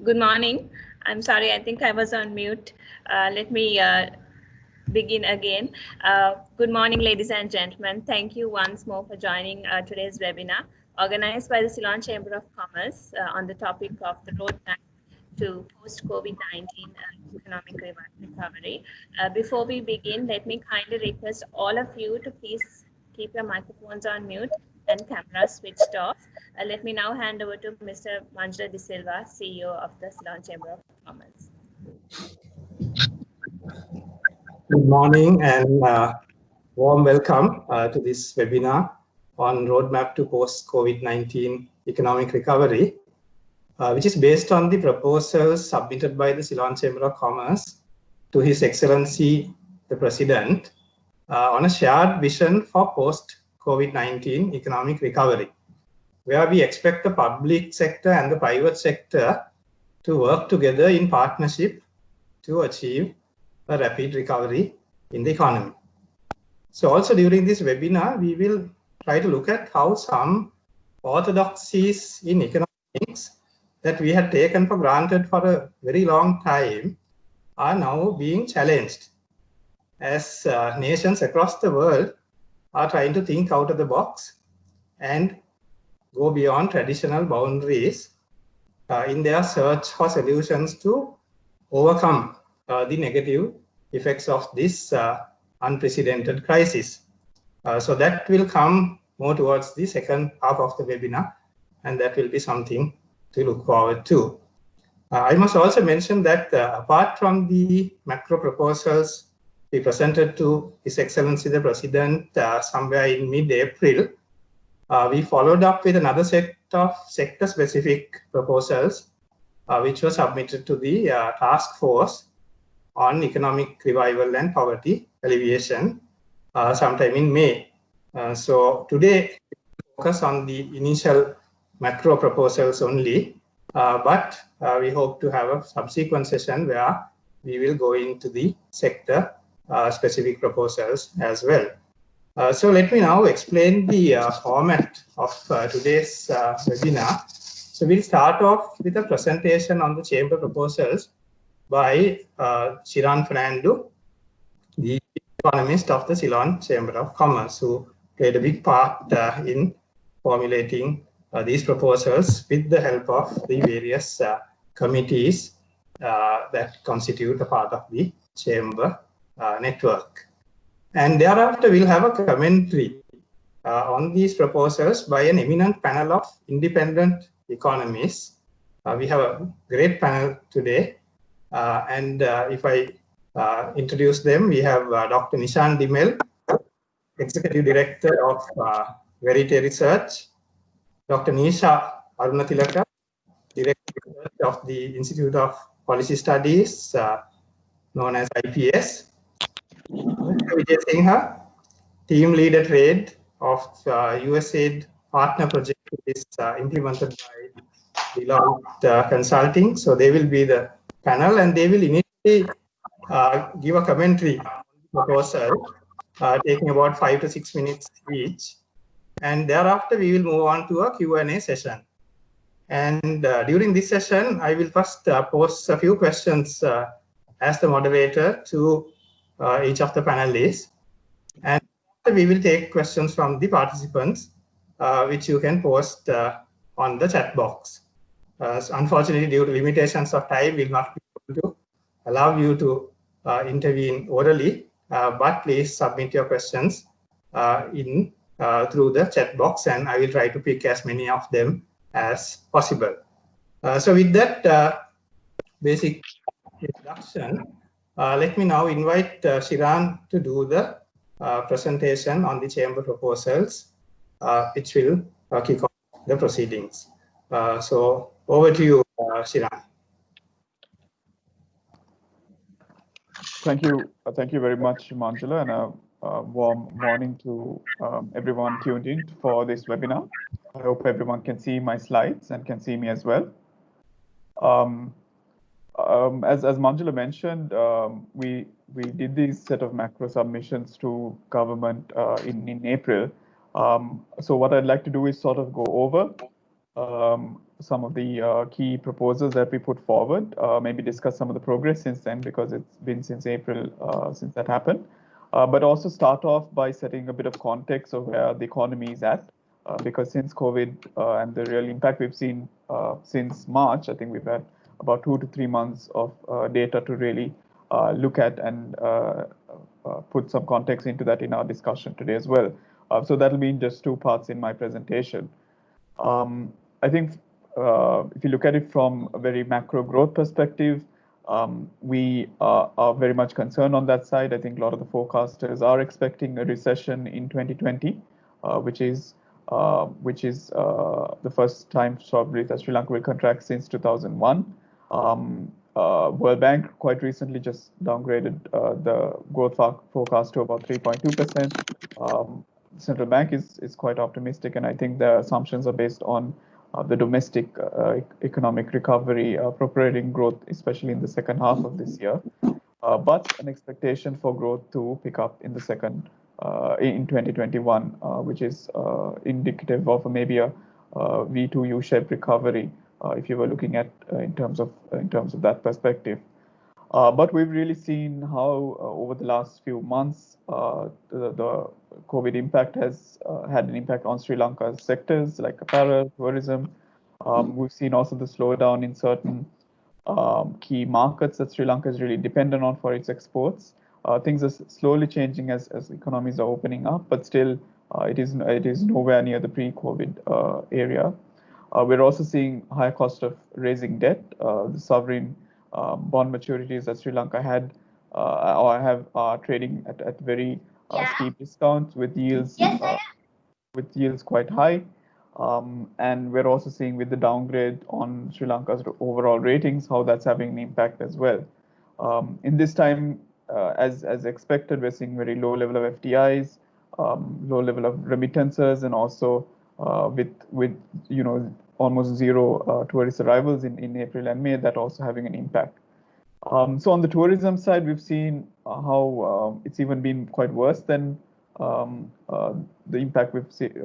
Good morning. I'm sorry, I think I was on mute. Let me begin again. Good morning, ladies and gentlemen. Thank you once more for joining today's webinar, organized by the Ceylon Chamber of Commerce on the topic of the roadmap to post-COVID-19 economic recovery. Before we begin, let me kindly request all of you to please keep your microphones on mute and cameras switched off. Let me now hand over to Mr. Manjula De Silva, CEO of the Ceylon Chamber of Commerce. Good morning and warm welcome to this webinar on roadmap to post-COVID-19 economic recovery, which is based on the proposals submitted by the Ceylon Chamber of Commerce to His Excellency the President on a shared vision for post-COVID-19 economic recovery, where we expect the public sector and the private sector to work together in partnership to achieve a rapid recovery in the economy. So also during this webinar, we will try to look at how some orthodoxies in economics that we had taken for granted for a very long time are now being challenged as nations across the world are trying to think out of the box and go beyond traditional boundaries in their search for solutions to overcome the negative effects of this unprecedented crisis. So that will come more towards the second half of the webinar, and that will be something to look forward to. I must also mention that apart from the macro proposals we presented to His Excellency the President somewhere in mid-April, we followed up with another set of sector-specific proposals which were submitted to the task force on economic revival and poverty alleviation sometime in May. So today, we focus on the initial macro proposals only, but we hope to have a subsequent session where we will go into the sector specific proposals as well. So let me now explain the format of today's webinar. So we'll start off with a presentation on the chamber proposals by Shiran Fernando, the economist of the Ceylon Chamber of Commerce, who played a big part in formulating these proposals with the help of the various committees that constitute a part of the chamber network. And thereafter, we'll have a commentary on these proposals by an eminent panel of independent economists. We have a great panel today. And if I introduce them, we have Dr. Nishan Dimel, Executive Director of Verite Research, Dr. Nisha Arunatilaka, Director of the Institute of Policy Studies, known as IPS, Mr. Vijay Singha, Team Leader Trade of USAID Partner Project, which is implemented by Deloitte Consulting. So they will be the panel, and they will initially give a commentary on the proposal, taking about 5 to 6 minutes each. And thereafter, we will move on to a Q&A session. And during this session, I will first pose a few questions as the moderator to each of the panelists. And we will take questions from the participants, which you can post on the chat box. Unfortunately, due to limitations of time, we will not be able to allow you to intervene orally, but please submit your questions through the chat box, and I will try to pick as many of them as possible. So with that basic introduction, let me now invite Shiran to do the presentation on the chamber proposals, which will kick off the proceedings. So over to you, Shiran. Thank you very much, Manjula, and a warm morning to everyone tuned in for this webinar. I hope everyone can see my slides and can see me as well. As Manjula mentioned, we did this set of macro submissions to government in April. So what I'd like to do is sort of go over some of the key proposals that we put forward, maybe discuss some of the progress since then, because it's been since April since that happened. But also start off by setting a bit of context of where the economy is at, because since COVID and the real impact we've seen since March, I think we've had about 2 to 3 months of data to really look at and put some context into that in our discussion today as well. So that'll be in just 2 parts in my presentation. I think if you look at it from a very macro growth perspective, we are very much concerned on that side. I think a lot of the forecasters are expecting a recession in 2020, which is the first time probably that Sri Lanka will contract since 2001. World Bank quite recently just downgraded the growth forecast to about 3.2%. Central Bank is quite optimistic, and I think the assumptions are based on the domestic economic recovery, operating growth, especially in the second half of this year, but an expectation for growth to pick up in the in 2021, which is indicative of maybe a V2 U-shaped recovery, if you were looking at in terms of that perspective. But we've really seen how over the last few months the COVID impact has had an impact on Sri Lanka's sectors like apparel, tourism. We've seen also the slowdown in certain key markets that Sri Lanka is really dependent on for its exports. Things are slowly changing as economies are opening up, but still it is nowhere near the pre-COVID area. We're also seeing higher cost of raising debt. The sovereign bond maturities that Sri Lanka had are trading at very steep discounts with yields quite high. And we're also seeing with the downgrade on Sri Lanka's overall ratings, how that's having an impact as well. In this time, as expected, we're seeing very low level of FDIs, low level of remittances, and also with almost zero tourist arrivals in April and May, that also having an impact. So on the tourism side, we've seen how it's even been quite worse than the impact we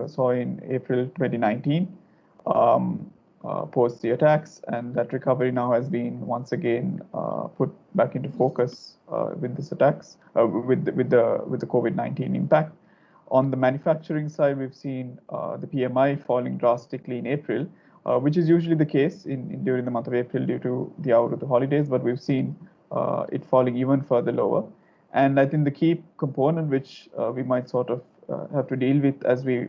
saw in April 2019 post the attacks, and that recovery now has been once again put back into focus with these attacks, with the COVID-19 impact. On the manufacturing side, we've seen the PMI falling drastically in April, which is usually the case during the month of April due to the out of the holidays, but we've seen it falling even further lower. And I think the key component which we might sort of have to deal with as we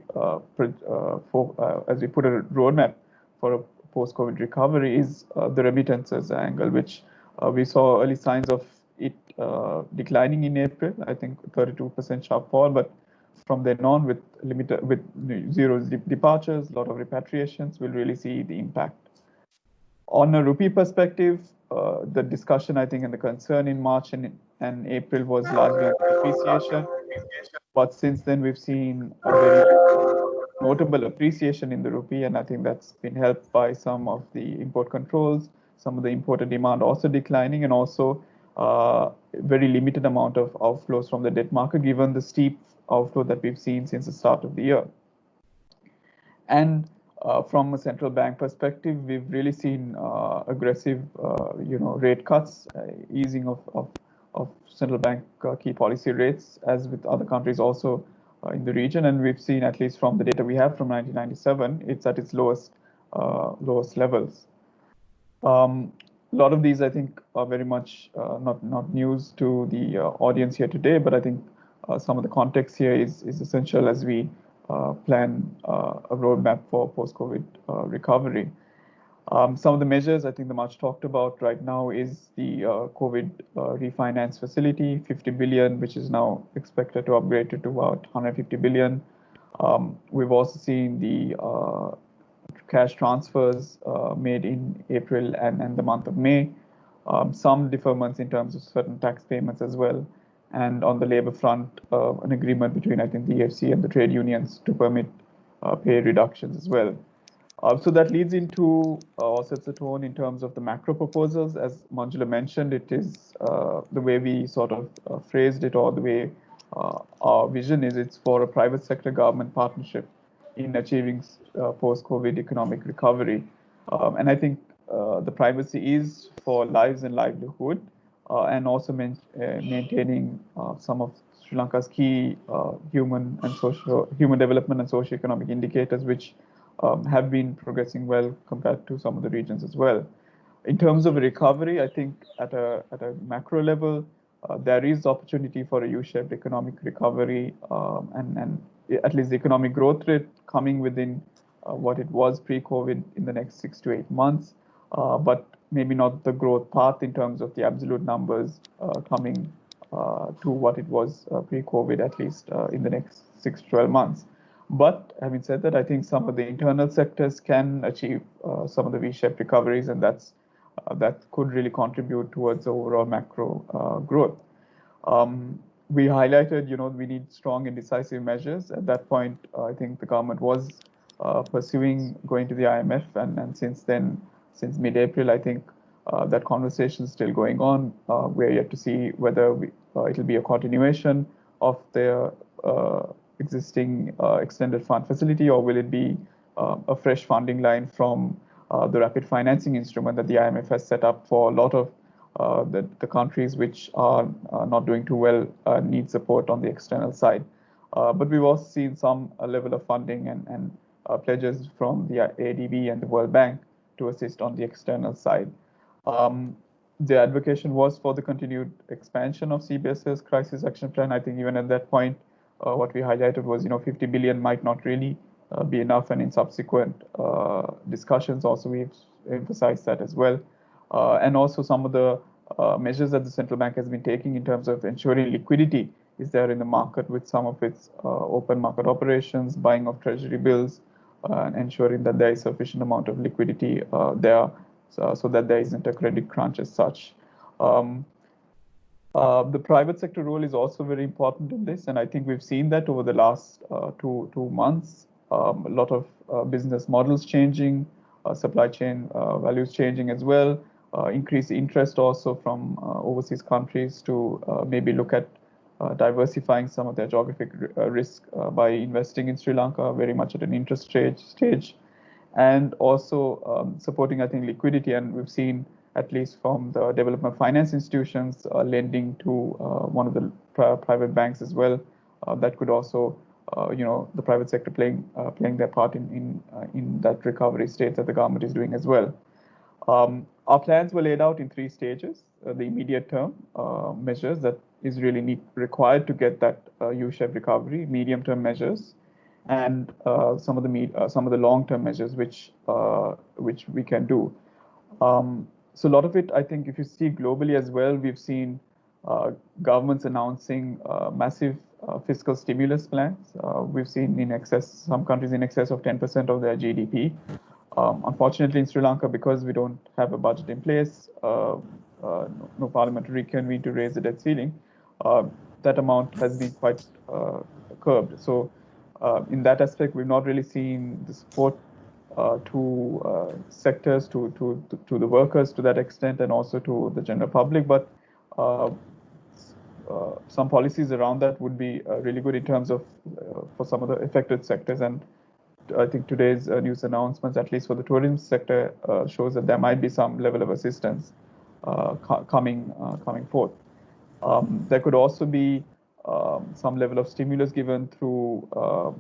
put a roadmap for a post-COVID recovery is the remittances angle, which we saw early signs of it declining in April. I think 32% sharp fall, but from then on, with zero departures, a lot of repatriations, we'll really see the impact. On a rupee perspective, the discussion, I think, and the concern in March and April was largely on depreciation. But since then, we've seen a very notable appreciation in the rupee, and I think that's been helped by some of the import controls, some of the imported demand also declining, and also very limited amount of outflows from the debt market, given the steep outflow that we've seen since the start of the year. And from a central bank perspective, we've really seen aggressive, rate cuts, easing of central bank key policy rates, as with other countries also in the region. And we've seen, at least from the data we have from 1997, it's at its lowest levels. A lot of these, I think, are very much not news to the audience here today, but I think some of the context here is essential as we plan a roadmap for post-COVID recovery. Some of the measures I think the much talked about right now is the COVID refinance facility, 50 billion, which is now expected to upgrade to about 150 billion. We've also seen the cash transfers made in April and the month of May, some deferments in terms of certain tax payments as well. And on the labor front, an agreement between, I think, the EFC and the trade unions to permit pay reductions as well. So that leads into sets the tone in terms of the macro proposals. As Manjula mentioned, it is the way we sort of phrased it, or the way our vision is, it's for a private sector government partnership in achieving post-COVID economic recovery. And I think the primacy is for lives and livelihood, and also maintaining some of Sri Lanka's key human development and socio-economic indicators, which have been progressing well compared to some of the regions as well. In terms of recovery, I think at a macro level, there is opportunity for a U-shaped economic recovery, and at least the economic growth rate coming within what it was pre-COVID in the next 6 to 8 months, but maybe not the growth path in terms of the absolute numbers coming to what it was pre-COVID, at least in the next 6 to 12 months. But having said that, I think some of the internal sectors can achieve some of the V-shaped recoveries, and that could really contribute towards the overall macro growth. We highlighted, we need strong and decisive measures. At that point, I think the government was pursuing going to the IMF, and since then, since mid-April, I think that conversation is still going on. We're yet to see whether it'll be a continuation of the existing extended fund facility, or will it be a fresh funding line from the rapid financing instrument that the IMF has set up for a lot of the countries which are not doing too well, need support on the external side. But we've also seen some level of funding and pledges from the ADB and the World Bank to assist on the external side. The advocacy was for the continued expansion of CBS's crisis action plan. I think even at that point, what we highlighted was, 50 billion might not really be enough, and in subsequent discussions also we've emphasized that as well. And also some of the measures that the central bank has been taking in terms of ensuring liquidity is there in the market with some of its open market operations, buying of treasury bills, and ensuring that there is sufficient amount of liquidity there, so that there isn't a credit crunch as such. The private sector role is also very important in this, and I think we've seen that over the last two months. A lot of business models changing, supply chain values changing as well, increased interest also from overseas countries to maybe look at diversifying some of their geographic risk by investing in Sri Lanka very much at an interest stage, and also supporting, I think, liquidity. And we've seen, at least from the development finance institutions, lending to one of the private banks as well. That could also, the private sector playing their part in that recovery state that the government is doing as well. Our plans were laid out in 3 stages. The immediate term measures that is really required to get that U-shaped recovery, medium term measures, and some of the long term measures which we can do. So a lot of it, I think, if you see globally as well, we've seen governments announcing massive fiscal stimulus plans. We've seen some countries in excess of 10% of their GDP. Unfortunately, in Sri Lanka, because we don't have a budget in place, no parliamentary reconvene to raise the debt ceiling, that amount has been quite curbed. So in that aspect, we've not really seen the support to sectors, to the workers to that extent, and also to the general public. But some policies around that would be really good in terms of for some of the affected sectors. And I think today's news announcements, at least for the tourism sector, shows that there might be some level of assistance coming forth. There could also be some level of stimulus given through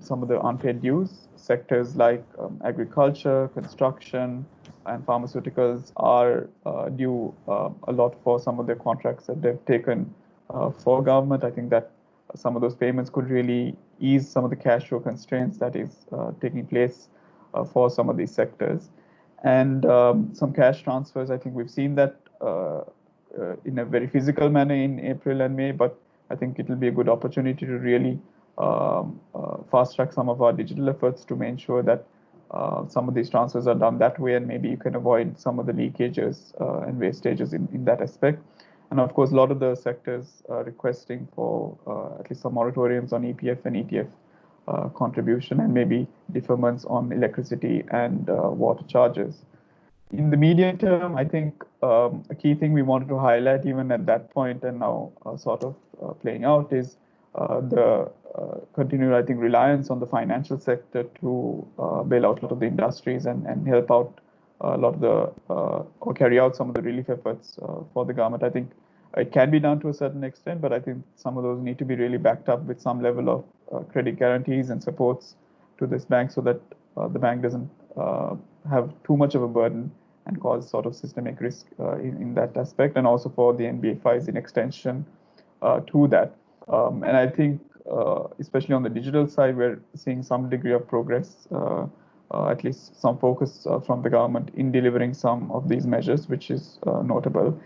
some of the unpaid dues. Sectors like agriculture, construction, and pharmaceuticals are due a lot for some of the contracts that they've taken for government. I think that some of those payments could really ease some of the cash flow constraints that is taking place for some of these sectors. And some cash transfers, I think we've seen that in a very physical manner in April and May, but I think it will be a good opportunity to really fast track some of our digital efforts to make sure that some of these transfers are done that way, and maybe you can avoid some of the leakages and wastages in that aspect. And of course, a lot of the sectors are requesting for at least some moratoriums on EPF and ETF contribution, and maybe deferments on electricity and water charges. In the medium term, I think a key thing we wanted to highlight even at that point, and now sort of playing out, is the continued, I think, reliance on the financial sector to bail out a lot of the industries and help out a lot of the or carry out some of the relief efforts for the government. I think it can be done to a certain extent, but I think some of those need to be really backed up with some level of credit guarantees and supports to this bank, so that the bank doesn't have too much of a burden and cause sort of systemic risk in that aspect, and also for the NBFIs in extension to that. And I think, especially on the digital side, we're seeing some degree of progress, at least some focus from the government in delivering some of these measures, which is notable.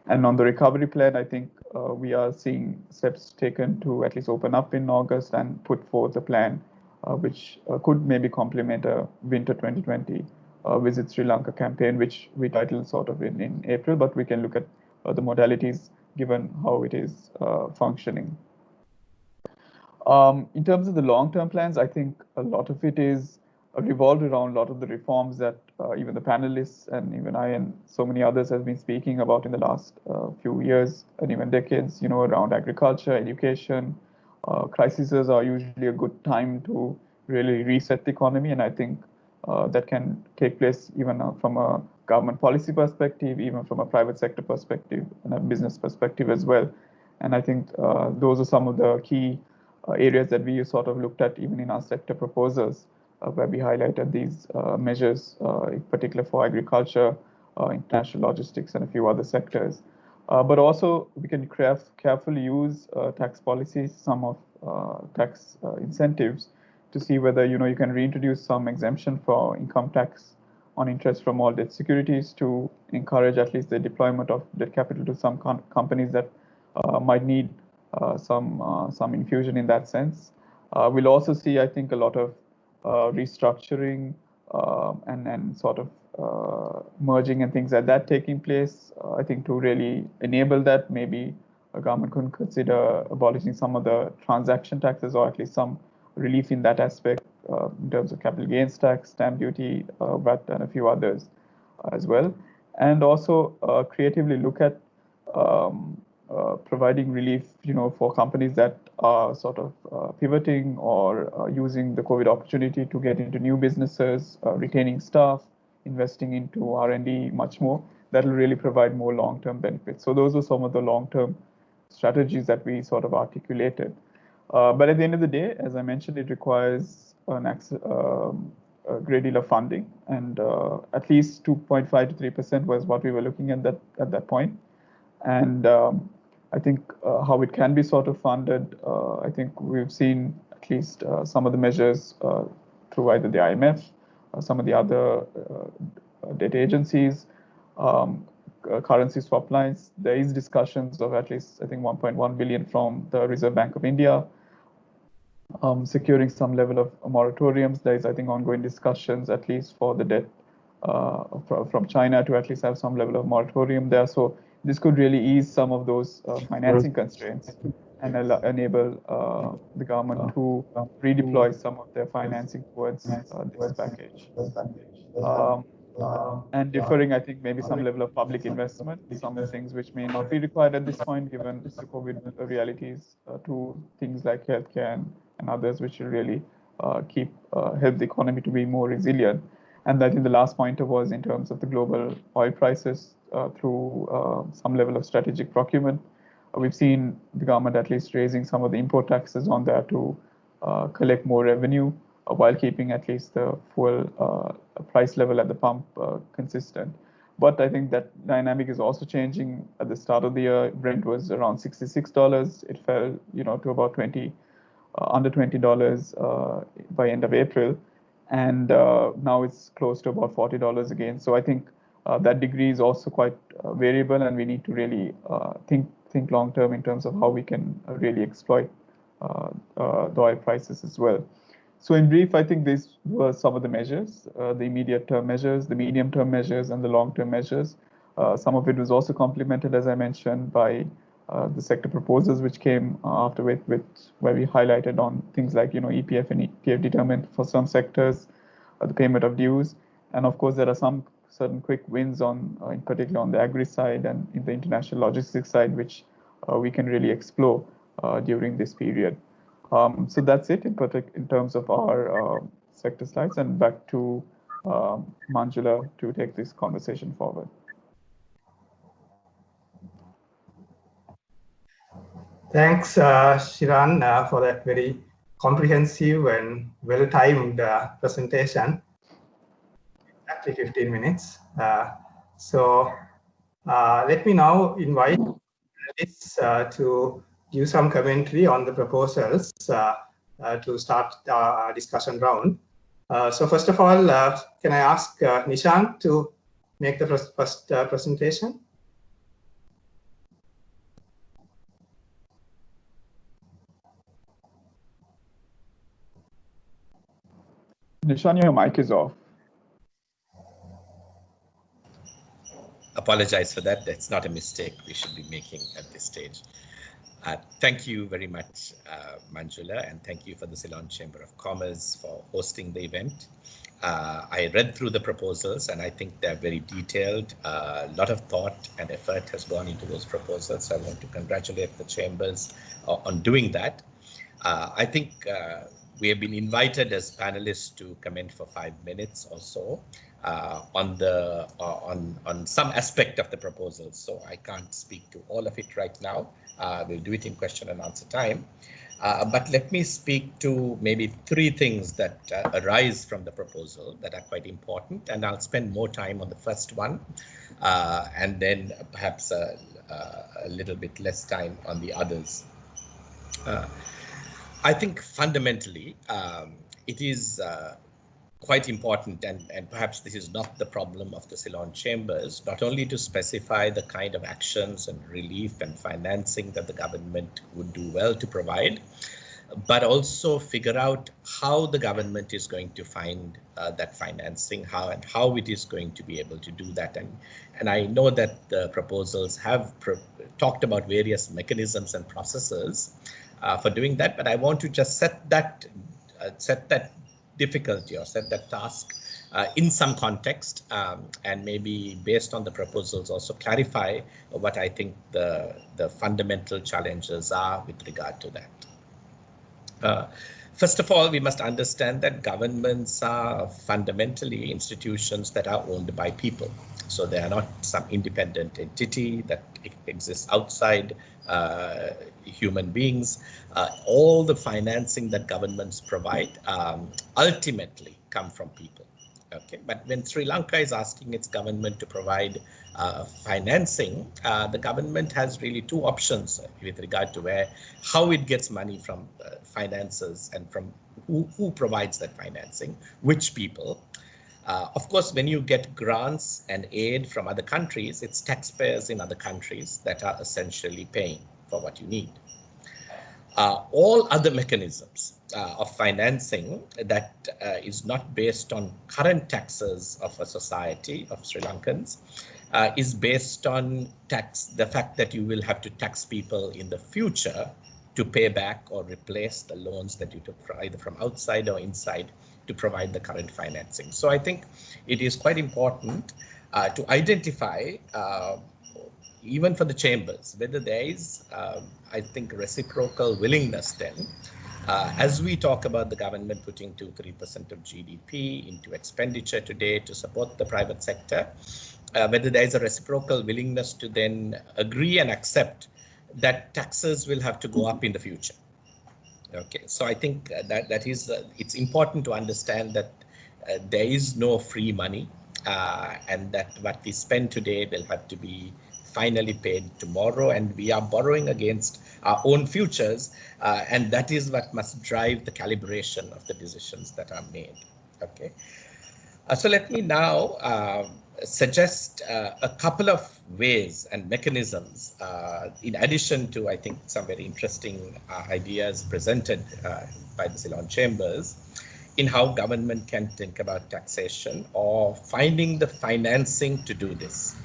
And on the recovery plan, I think we are seeing steps taken to at least open up in August and put forth a plan which could maybe complement a winter 2020 Visit Sri Lanka campaign, which we titled sort of in April, but we can look at the modalities given how it is functioning. In terms of the long-term plans, I think a lot of it is revolved around a lot of the reforms that even the panelists and even I and so many others have been speaking about in the last few years and even decades, around agriculture, education. Crises are usually a good time to really reset the economy, and I think that can take place even from a government policy perspective, even from a private sector perspective and a business perspective as well. And I think those are some of the key areas that we sort of looked at even in our sector proposals, where we highlighted these measures, in particular for agriculture, international logistics, and a few other sectors. But also, we can carefully use tax policies, some of tax incentives, to see whether you can reintroduce some exemption for income tax on interest from all debt securities to encourage at least the deployment of debt capital to some companies that might need some infusion in that sense. We'll also see, I think, a lot of restructuring and sort of merging and things like that taking place. I think to really enable that, maybe a government could consider abolishing some of the transaction taxes, or at least some relief in that aspect in terms of capital gains tax, stamp duty, VAT, and a few others as well. And also creatively look at providing relief, for companies that are sort of pivoting or using the COVID opportunity to get into new businesses, retaining staff, investing into R&D much more. That will really provide more long-term benefits. So those are some of the long-term strategies that we sort of articulated. But at the end of the day, as I mentioned, it requires a great deal of funding, and at least 2.5 to 3% was what we were looking at that point. And I think how it can be sort of funded, I think we've seen at least some of the measures through either the IMF, some of the other debt agencies, currency swap lines. There is discussions of at least, I think, 1.1 billion from the Reserve Bank of India, securing some level of moratoriums. There is, I think, ongoing discussions, at least for the debt from China, to at least have some level of moratorium there. So this could really ease some of those financing constraints and enable the government to redeploy some of their financing towards this package. And deferring, I think, maybe some level of public investment, some things which may not be required at this point, given the COVID realities, to things like healthcare and others, which will really help the economy to be more resilient. And I think the last pointer was in terms of the global oil prices through some level of strategic procurement. We've seen the government at least raising some of the import taxes on there to collect more revenue, while keeping at least the fuel price level at the pump consistent. But I think that dynamic is also changing. At the start of the year, Brent was around $66. It fell, to about under $20 by end of April, and now it's close to about $40 again. So I think that degree is also quite variable, and we need to really think long term in terms of how we can really exploit the oil prices as well. So in brief, I think these were some of the measures, the immediate term measures, the medium term measures, and the long term measures. Some of it was also complemented, as I mentioned, by the sector proposals which came after with where we highlighted on things like EPF and EPF determined for some sectors, the payment of dues, and of course there are some certain quick wins on in particular on the agri side and in the international logistics side, which we can really explore during this period. So that's it in terms of our sector slides, and back to Manjula to take this conversation forward. Thanks, Shiran, for that very comprehensive and well-timed presentation. Exactly 15 minutes. Let me now invite panelists to give some commentary on the proposals to start our discussion round. So first of all, can I ask Nishant to make the first presentation? Nishan, your mic is off. Apologize for that. That's not a mistake we should be making at this stage. Thank you very much, Manjula, and thank you for the Ceylon Chamber of Commerce for hosting the event. I read through the proposals and I think they're very detailed. A lot of thought and effort has gone into those proposals. So I want to congratulate the chambers on doing that. I think we have been invited as panelists to comment for 5 minutes or so on some aspect of the proposal. So I can't speak to all of it right now. We'll do it in question and answer time. But let me speak to maybe 3 things that arise from the proposal that are quite important, and I'll spend more time on the first one, and then perhaps a little bit less time on the others. I think fundamentally it is quite important, and perhaps this is not the problem of the Ceylon Chambers, not only to specify the kind of actions and relief and financing that the government would do well to provide, but also figure out how the government is going to find that financing, how it is going to be able to do that. And I know that the proposals have talked about various mechanisms and processes for doing that, but I want to just set that difficulty or set that task in some context, and maybe based on the proposals also clarify what I think the fundamental challenges are with regard to that. First of all, we must understand that governments are fundamentally institutions that are owned by people. So they are not some independent entity that exists outside human beings. All the financing that governments provide ultimately come from people. Okay, but when Sri Lanka is asking its government to provide financing, the government has really 2 options with regard to how it gets money from finances and from who provides that financing, which people. Of course, when you get grants and aid from other countries, it's taxpayers in other countries that are essentially paying for what you need. All other mechanisms of financing that is not based on current taxes of a society of Sri Lankans is based on the fact that you will have to tax people in the future to pay back or replace the loans that you took either from outside or inside to provide the current financing. So I think it is quite important to identify, even for the chambers, whether there is, I think, reciprocal willingness then, as we talk about the government putting 2-3% of GDP into expenditure today to support the private sector, whether there is a reciprocal willingness to then agree and accept that taxes will have to go up in the future. Okay, so I think that is it's important to understand that there is no free money, and that what we spend today will have to be finally paid tomorrow, and we are borrowing against our own futures, and that is what must drive the calibration of the decisions that are made. Okay, so let me now suggest a couple of ways and mechanisms, in addition to, I think, some very interesting ideas presented by the Ceylon Chambers, in how government can think about taxation or finding the financing to do this.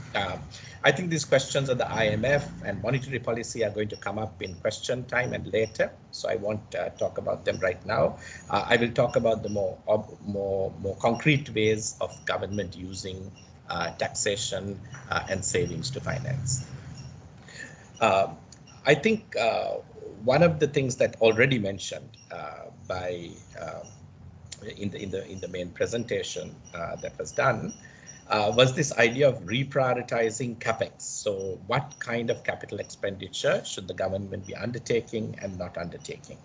I think these questions of the IMF and monetary policy are going to come up in question time and later, so I won't talk about them right now. I will talk about the more concrete ways of government using taxation and savings to finance. I think one of the things that already mentioned by in the main presentation that was done, was this idea of reprioritizing capex. So what kind of capital expenditure should the government be undertaking and not undertaking?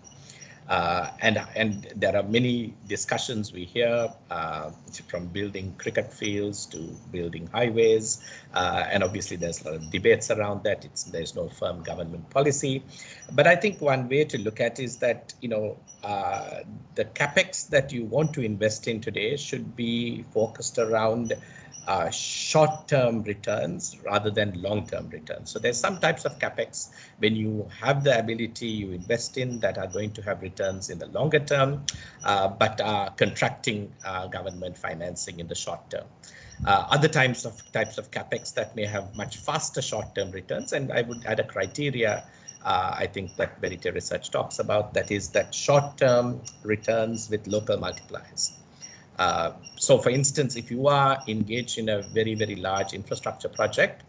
And there are many discussions we hear, from building cricket fields to building highways, and obviously there's a lot of debates around that. There's no firm government policy, but I think one way to look at is that, you know, the capex that you want to invest in today should be focused around short-term returns rather than long-term returns. So there's some types of capex, when you have the ability, you invest in, that are going to have returns in the longer term, but are contracting government financing in the short term. Other types of capex that may have much faster short-term returns, and I would add a criteria I think that Verite Research talks about, that is that short-term returns with local multipliers. So for instance, if you are engaged in a very, very large infrastructure project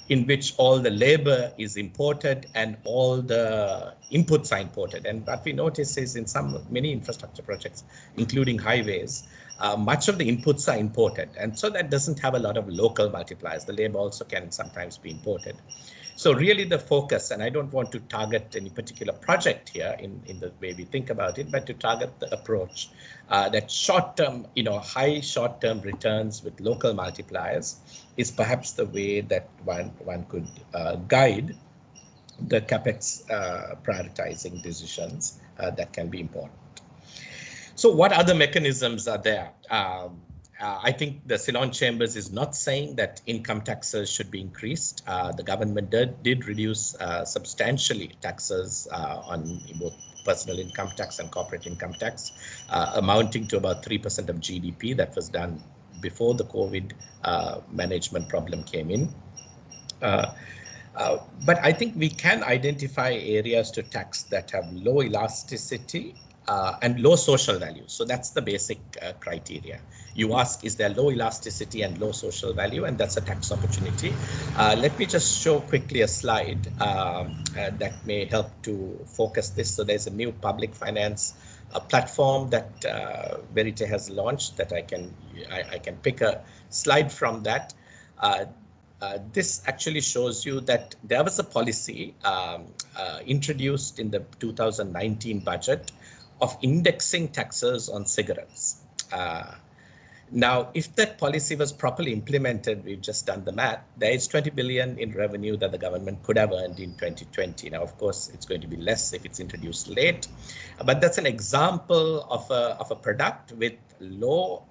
in which all the labor is imported and all the inputs are imported, and what we notice is in many infrastructure projects, including highways, much of the inputs are imported, and so that doesn't have a lot of local multipliers. The labor also can sometimes be imported. So really the focus, and I don't want to target any particular project here in the way we think about it, but to target the approach that short-term, you know, high short-term returns with local multipliers is perhaps the way that one could guide the capex prioritizing decisions that can be important. So what other mechanisms are there? I think the Ceylon Chambers is not saying that income taxes should be increased. The government did reduce substantially taxes on both personal income tax and corporate income tax, amounting to about 3% of GDP. That was done before the COVID management problem came in. But I think we can identify areas to tax that have low elasticity and low social value. So that's the basic criteria. You ask, is there low elasticity and low social value? And that's a tax opportunity. Let me just show quickly a slide that may help to focus this. So there's a new public finance platform that Verite has launched that I can pick a slide from that. This actually shows you that there was a policy introduced in the 2019 budget of indexing taxes on cigarettes. Now, if that policy was properly implemented, we've just done the math, there is 20 billion in revenue that the government could have earned in 2020. Now, of course, it's going to be less if it's introduced late, but that's an example of a product with low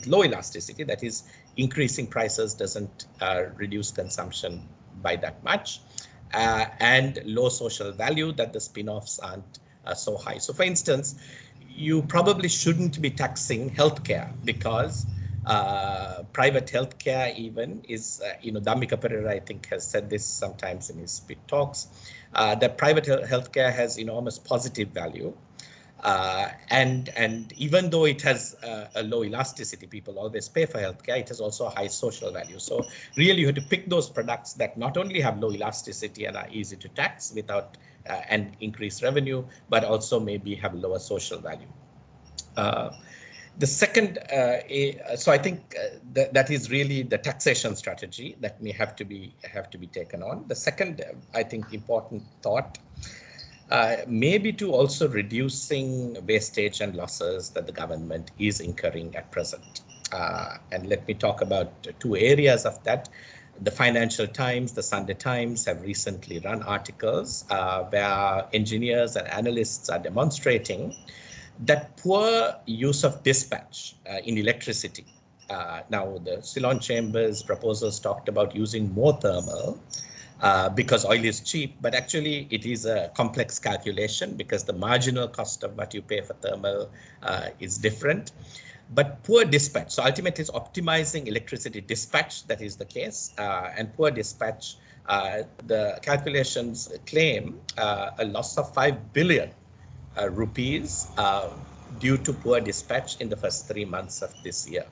elasticity. That is, increasing prices doesn't reduce consumption by that much, and low social value, that the spin-offs aren't so high. So for instance, you probably shouldn't be taxing healthcare because private healthcare even is, Dhammika Perera, I think, has said this sometimes in his speech talks, that private healthcare has enormous positive value. And even though it has a low elasticity, people always pay for healthcare, it has also a high social value. So really you have to pick those products that not only have low elasticity and are easy to tax without and increase revenue, but also maybe have lower social value. The second, so I think that is really the taxation strategy that may have to be taken on. The second, I think, important thought, maybe to also reducing wastage and losses that the government is incurring at present. And let me talk about two areas of that. The Financial Times, the Sunday Times have recently run articles where engineers and analysts are demonstrating that poor use of dispatch in electricity. Now, the Ceylon Chambers proposals talked about using more thermal because oil is cheap, but actually it is a complex calculation because the marginal cost of what you pay for thermal is different. But poor dispatch, so ultimately it's optimizing electricity dispatch, that is the case, and poor dispatch, the calculations claim a loss of 5 billion rupees due to poor dispatch in the first 3 months of this year.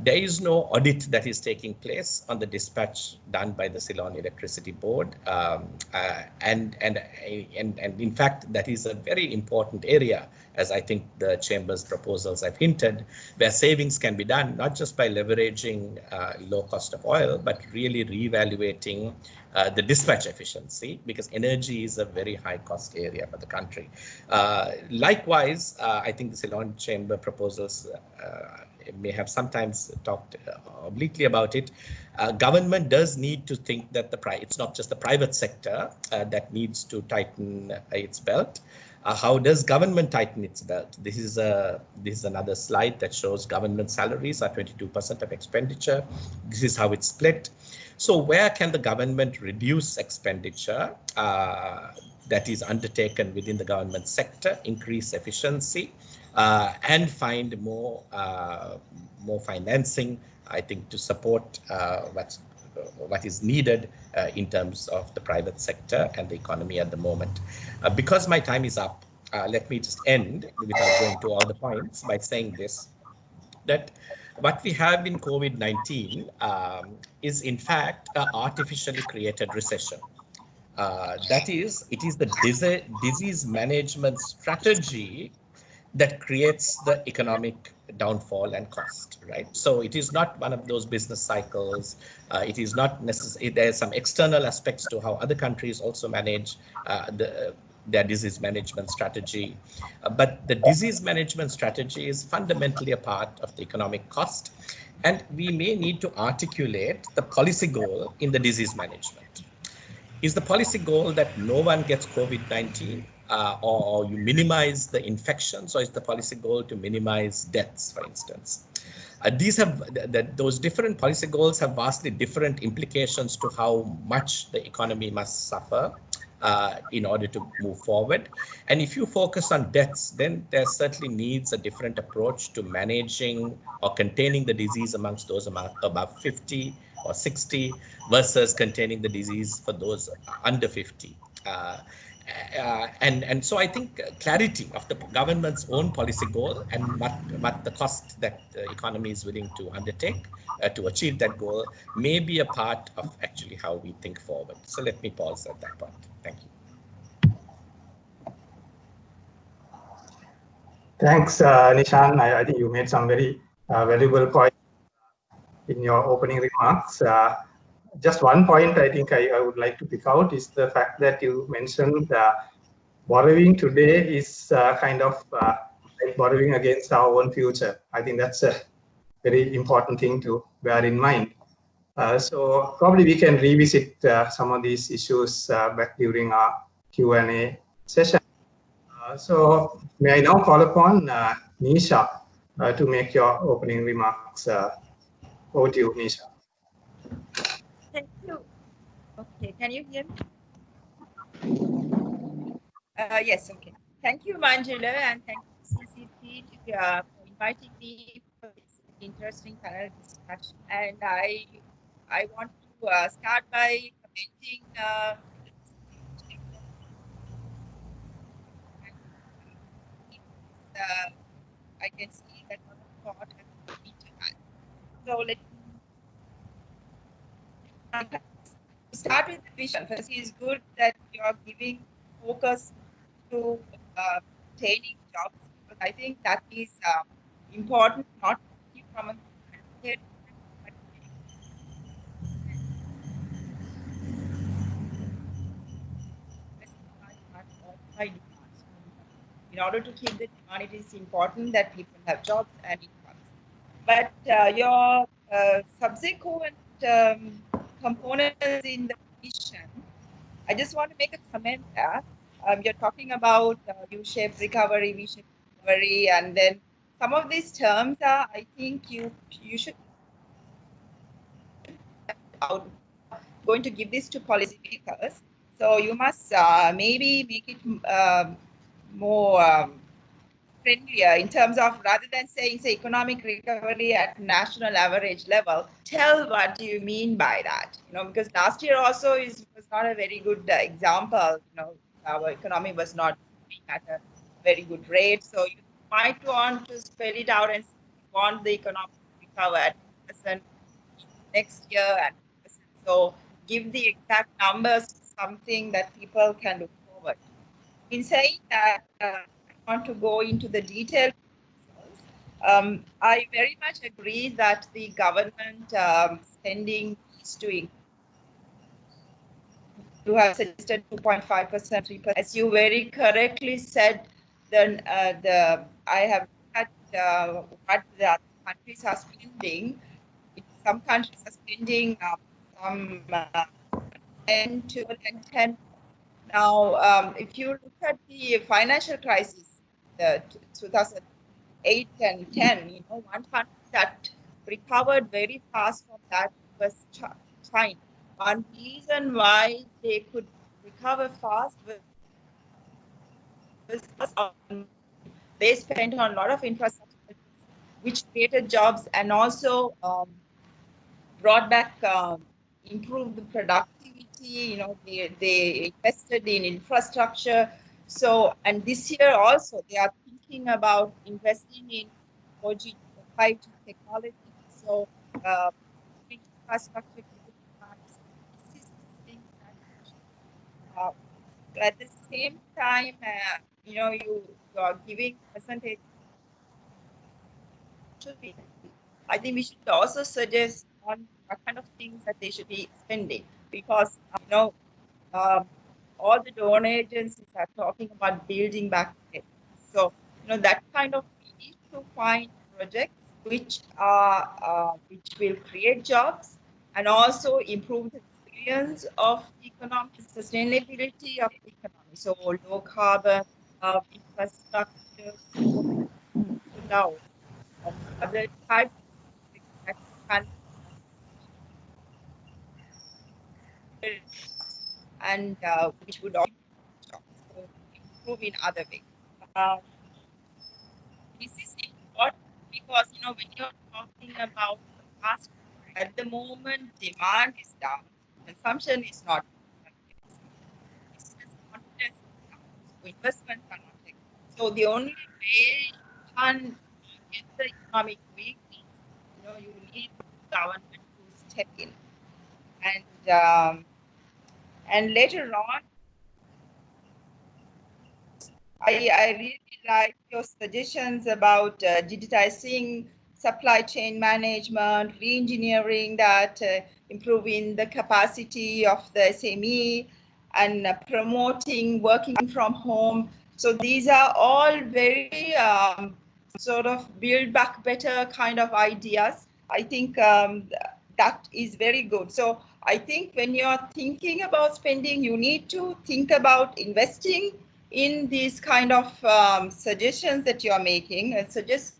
There is no audit that is taking place on the dispatch done by the Ceylon Electricity Board, and in fact that is a very important area, as I think the Chamber's proposals have hinted, where savings can be done not just by leveraging low cost of oil, but really reevaluating the dispatch efficiency, because energy is a very high cost area for the country. Likewise, I think the Ceylon Chamber proposals may have sometimes talked obliquely about it. Government does need to think that it's not just the private sector that needs to tighten its belt. How does government tighten its belt? This is another slide that shows government salaries are 22% of expenditure. This is how it's split. So where can the government reduce expenditure that is undertaken within the government sector, increase efficiency, and find more financing, I think, to support what is needed in terms of the private sector and the economy at the moment. Because my time is up, let me just end without going to all the points by saying this, that what we have in COVID-19 is in fact an artificially created recession. That is, it is the disease management strategy that creates the economic downfall and cost, right? So it is not one of those business cycles. It is not necessary. There's some external aspects to how other countries also manage their disease management strategy. But the disease management strategy is fundamentally a part of the economic cost. And we may need to articulate the policy goal in the disease management. Is the policy goal that no one gets COVID-19 or you minimize the infections, or is the policy goal to minimize deaths, for instance? Those different policy goals have vastly different implications to how much the economy must suffer in order to move forward. And if you focus on deaths, then there certainly needs a different approach to managing or containing the disease amongst those above 50 or 60 versus containing the disease for those under 50. And so I think clarity of the government's own policy goal and what the cost that the economy is willing to undertake to achieve that goal may be a part of actually how we think forward. So let me pause at that point. Thank you. Thanks, Nishan. I think you made some very valuable points in your opening remarks. Just one point I think I would like to pick out is the fact that you mentioned borrowing today is kind of like borrowing against our own future. I think that's a very important thing to bear in mind. So probably we can revisit some of these issues back during our Q&A session. So may I now call upon Nisha to make your opening remarks. Over to you, Nisha. Thank you. Okay, can you hear me? Yes, okay. Thank you, Manjula, and thank you, CCC, for inviting me for this interesting panel discussion. And I want to start by commenting I can see that a lot of thought has been to that. So let me start with the vision. First, it's good that you are giving focus to obtaining jobs, because I think that is important, not only from a head, but in order to keep the demand, it is important that people have jobs and incomes. But your subsequent components in the vision, I just want to make a comment there. You're talking about U-shaped recovery, V-shaped recovery, and then some of these terms are, I think you should going to give this to policymakers. So you must maybe make it more friendlier in terms of, rather than saying, say, economic recovery at national average level, tell what you mean by that. Because last year also was not a very good example. Our economy was not at a very good rate. So you might want to spell it out and want the economic recover at 2% next year, and so give the exact numbers to something that people can look forward. In saying that, I want to go into the details. I very much agree that the government spending is doing. You have suggested 2.5%, 3%. As you very correctly said, then I have looked at what the other countries are spending. Some countries are spending some 10, 12, and 10. Now, if you look at the financial crisis, the 2008 and 10, one country that recovered very fast from that was China. One reason why they could recover fast was they spent on a lot of infrastructure, which created jobs and also brought back, improved the productivity. They invested in infrastructure. So, and this year also, they are thinking about investing in 4G, 5G technology. So, infrastructure. At the same time, you are giving percentage to be. I think we should also suggest on what kind of things that they should be spending, because all the donor agencies are talking about building back it. So that kind of, we need to find projects which will create jobs and also improve the resilience of the economy, sustainability of the economy. So low carbon infrastructure, now other types that can and which would also improve in other ways. This is important because when you're talking about past, at the moment demand is down, consumption is not. Business confidence is down, so investments are not taken. So the only way you can get the economic weak is you need government to step in, and later on, I really like your suggestions about digitizing supply chain management, re-engineering that, improving the capacity of the SME, and promoting working from home. So these are all very sort of build back better kind of ideas. I think that is very good. So I think when you're thinking about spending, you need to think about investing in these kind of suggestions that you are making, and suggest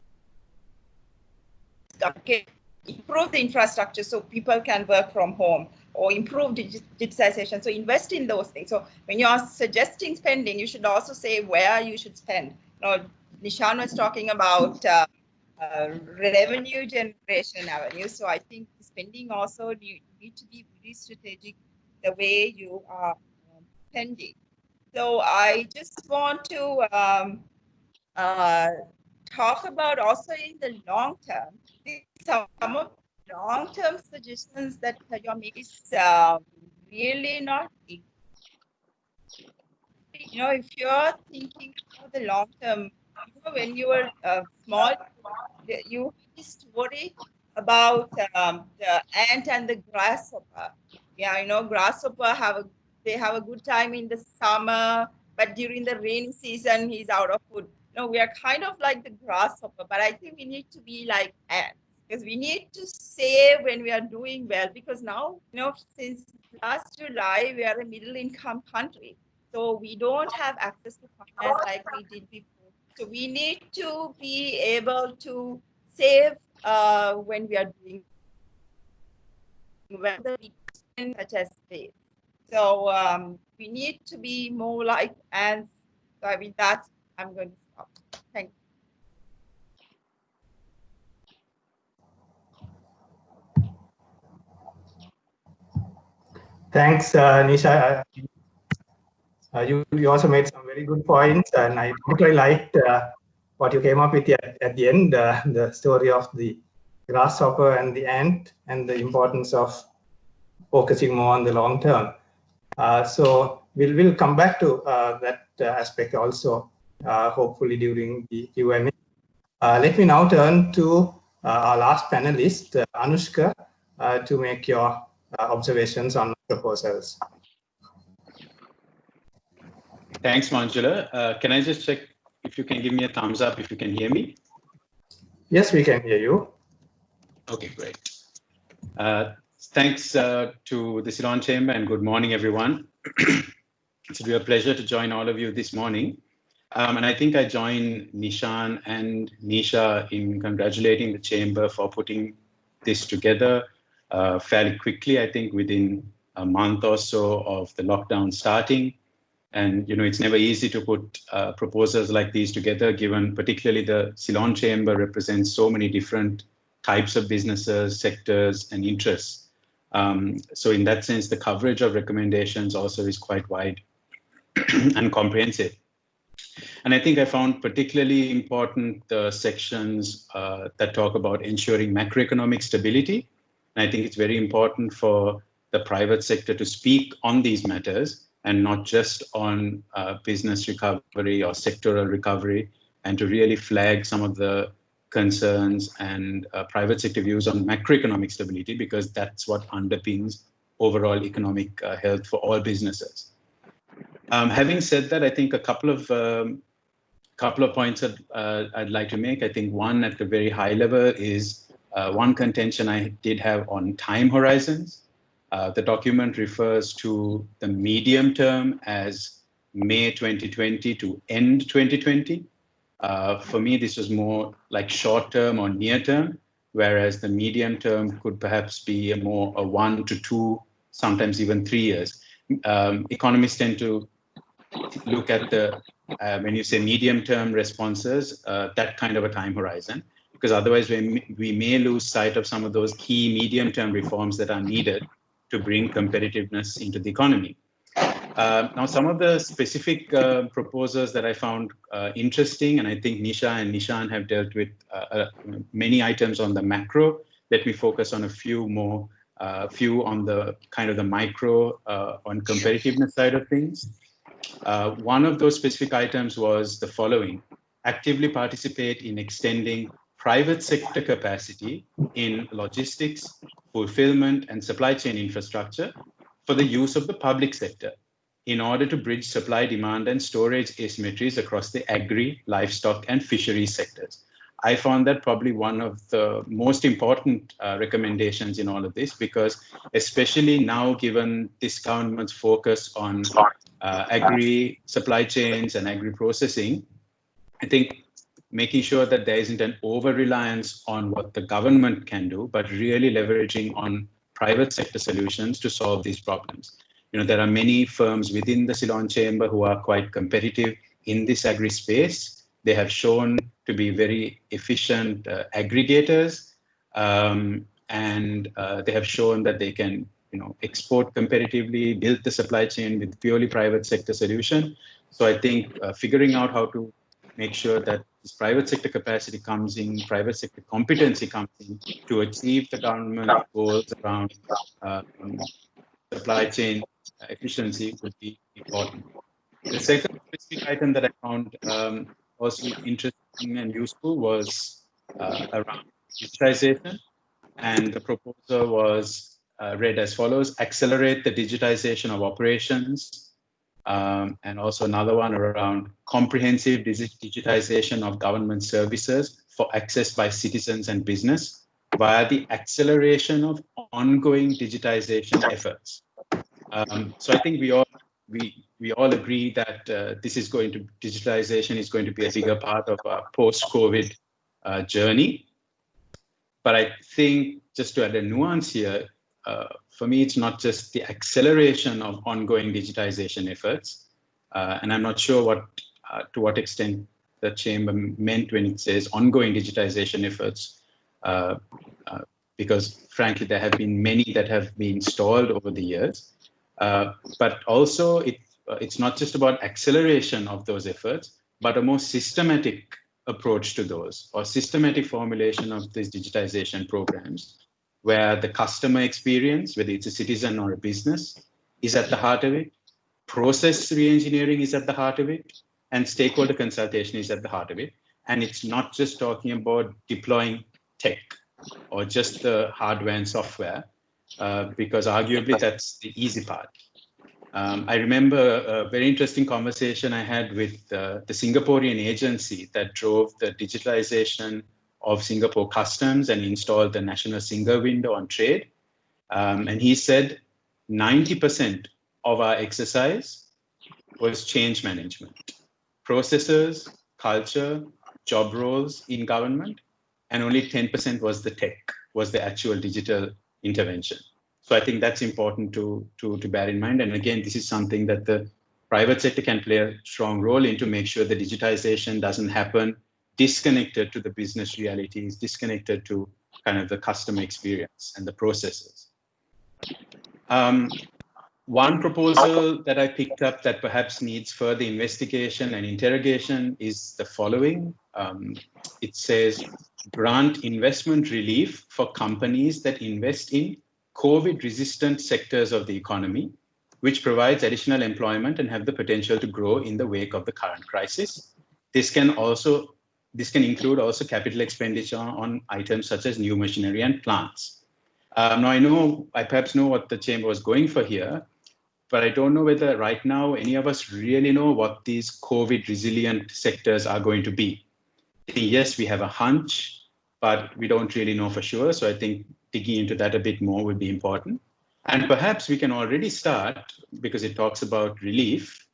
improve the infrastructure so people can work from home, or improve digitization. So invest in those things. So when you are suggesting spending, you should also say where you should spend. Nishan was talking about revenue generation avenues. So I think spending also, you need to be very strategic the way you are spending. So I just want to talk about also in the long term. Some of the long-term suggestions that you're making is really not. If you're thinking about the long term, when you were small, you used to worry about the ant and the grasshopper. Yeah, grasshopper they have a good time in the summer, but during the rainy season, he's out of food. We are kind of like the grasshopper, but I think we need to be like ants, because we need to save when we are doing well, because now, since last July, we are a middle income country. So we don't have access to finance like we did before. So we need to be able to save when we are doing well, such as this. So we need to be more like ants. So with that, I'm going to stop. Thank you. Thanks, Nisha. You also made some very good points, and I particularly liked what you came up with at the end, the story of the grasshopper and the ant and the importance of focusing more on the long term. So we'll come back to that aspect also, hopefully during the Q&A. Let me now turn to our last panelist, Anushka, to make your observations on proposals. Thanks, Manjula. Can I just check if you can give me a thumbs up if you can hear me? Yes, we can hear you. Okay, great. Thanks to the Ceylon Chamber and good morning, everyone. It's a real pleasure to join all of you this morning. And I think I join Nishan and Nisha in congratulating the Chamber for putting this together fairly quickly, I think within a month or so of the lockdown starting. And, you know, it's never easy to put proposals like these together, given particularly the Ceylon Chamber represents so many different types of businesses, sectors, and interests. So in that sense, the coverage of recommendations also is quite wide and comprehensive. And I think I found particularly important the sections that talk about ensuring macroeconomic stability. And I think it's very important for the private sector to speak on these matters and not just on business recovery or sectoral recovery, and to really flag some of the concerns and private sector views on macroeconomic stability, because that's what underpins overall economic health for all businesses. Having said that, I think a couple of points that I'd like to make. I think one at the very high level is one contention I did have on time horizons. The document refers to the medium term as May 2020 to end 2020. For me, this was more like short term or near term, whereas the medium term could perhaps be a 1 to 2, sometimes even 3 years. Economists tend to look at the, when you say medium term responses, that kind of a time horizon, because otherwise we may lose sight of some of those key medium term reforms that are needed to bring competitiveness into the economy. Now, some of the specific proposals that I found interesting, and I think Nisha and Nishan have dealt with many items on the macro. Let me focus on a few more, few on the kind of the micro on competitiveness side of things. One of those specific items was the following: actively participate in extending private sector capacity in logistics, fulfillment, and supply chain infrastructure for the use of the public sector in order to bridge supply, demand, and storage asymmetries across the agri, livestock, and fisheries sectors. I found that probably one of the most important recommendations in all of this, because especially now, given this government's focus on agri supply chains and agri processing, I think making sure that there isn't an over-reliance on what the government can do, but really leveraging on private sector solutions to solve these problems. You know, there are many firms within the Ceylon Chamber who are quite competitive in this agri space. They have shown to be very efficient aggregators, and they have shown that they can, you know, export competitively, build the supply chain with purely private sector solution. So I think figuring out how to make sure that this private sector capacity comes in, private sector competency comes in to achieve the government goals around supply chain efficiency would be important. The second specific item that I found also interesting and useful was around digitization. And the proposal was read as follows: accelerate the digitization of operations. And also another one around comprehensive digitization of government services for access by citizens and business via the acceleration of ongoing digitization efforts. So I think we all agree that digitalization is going to be a bigger part of our post-COVID journey. But I think, just to add a nuance here, for me, it's not just the acceleration of ongoing digitization efforts, and I'm not sure to what extent the Chamber meant when it says ongoing digitization efforts, because frankly, there have been many that have been stalled over the years. But also, it's not just about acceleration of those efforts, but a more systematic approach to those, or systematic formulation of these digitization programs, where the customer experience, whether it's a citizen or a business, is at the heart of it, process reengineering is at the heart of it, and stakeholder consultation is at the heart of it. And it's not just talking about deploying tech or just the hardware and software, because arguably that's the easy part. I remember a very interesting conversation I had with the Singaporean agency that drove the digitalization of Singapore customs and installed the national Singa window on trade. And he said 90% of our exercise was change management, processes, culture, job roles in government, and only 10% was the tech, was the actual digital intervention. So I think that's important to bear in mind. And again, this is something that the private sector can play a strong role in to make sure the digitization doesn't happen disconnected to the business realities, disconnected to kind of the customer experience and the processes. One proposal that I picked up that perhaps needs further investigation and interrogation is the following. It says, grant investment relief for companies that invest in COVID-resistant sectors of the economy, which provides additional employment and have the potential to grow in the wake of the current crisis. This can include also capital expenditure on items such as new machinery and plants. Now I perhaps know what the chamber was going for here, but I don't know whether right now any of us really know what these COVID resilient sectors are going to be. Yes, we have a hunch, but we don't really know for sure. So I think digging into that a bit more would be important. And perhaps we can already start, because it talks about relief,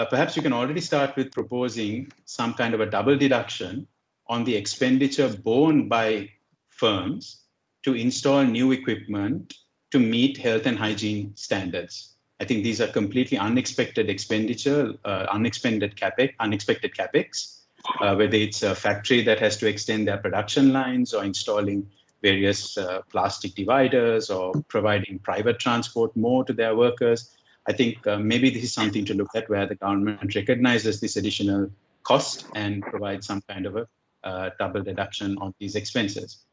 perhaps we can already start with proposing some kind of a double deduction on the expenditure borne by firms to install new equipment to meet health and hygiene standards. I think these are completely unexpected expenditure, unexpected capex, whether it's a factory that has to extend their production lines or installing various plastic dividers or providing private transport more to their workers. I think maybe this is something to look at where the government recognizes this additional cost and provides some kind of a double deduction on these expenses.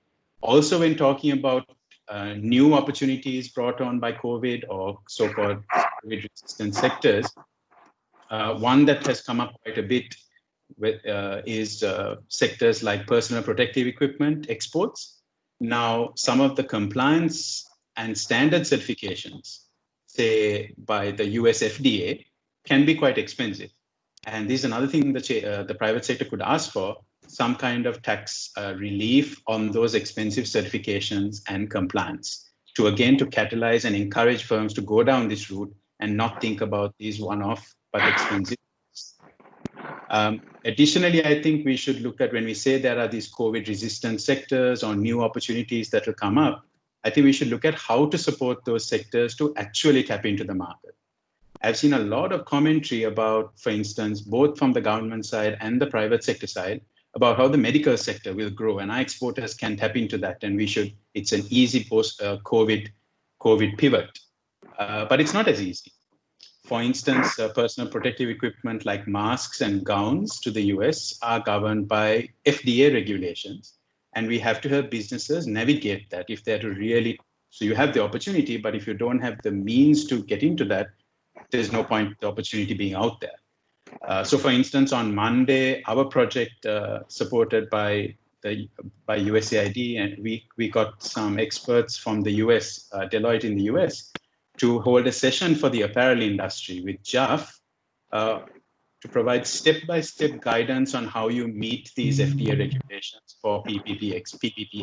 Also, when talking about new opportunities brought on by COVID or so-called COVID-resistant sectors, one that has come up quite a bit with, is sectors like personal protective equipment exports. Now, some of the compliance and standard certifications, say by the US FDA, can be quite expensive. And this is another thing that the private sector could ask for, some kind of tax relief on those expensive certifications and compliance to catalyze and encourage firms to go down this route and not think about these one-off but expensive. Additionally, I think we should look at, when we say there are these COVID-resistant sectors or new opportunities that will come up, I think we should look at how to support those sectors to actually tap into the market. I've seen a lot of commentary about, for instance, both from the government side and the private sector side, about how the medical sector will grow and our exporters can tap into that, and it's an easy post-COVID pivot. But it's not as easy. For instance, personal protective equipment like masks and gowns to the US are governed by FDA regulations. And we have to help businesses navigate that if they're to really, so you have the opportunity, but if you don't have the means to get into that, there's no point the opportunity being out there. So for instance, on Monday, our project supported by USAID, and we got some experts from the US, Deloitte in the US, to hold a session for the apparel industry with JAF to provide step-by-step guidance on how you meet these FDA regulations for PPP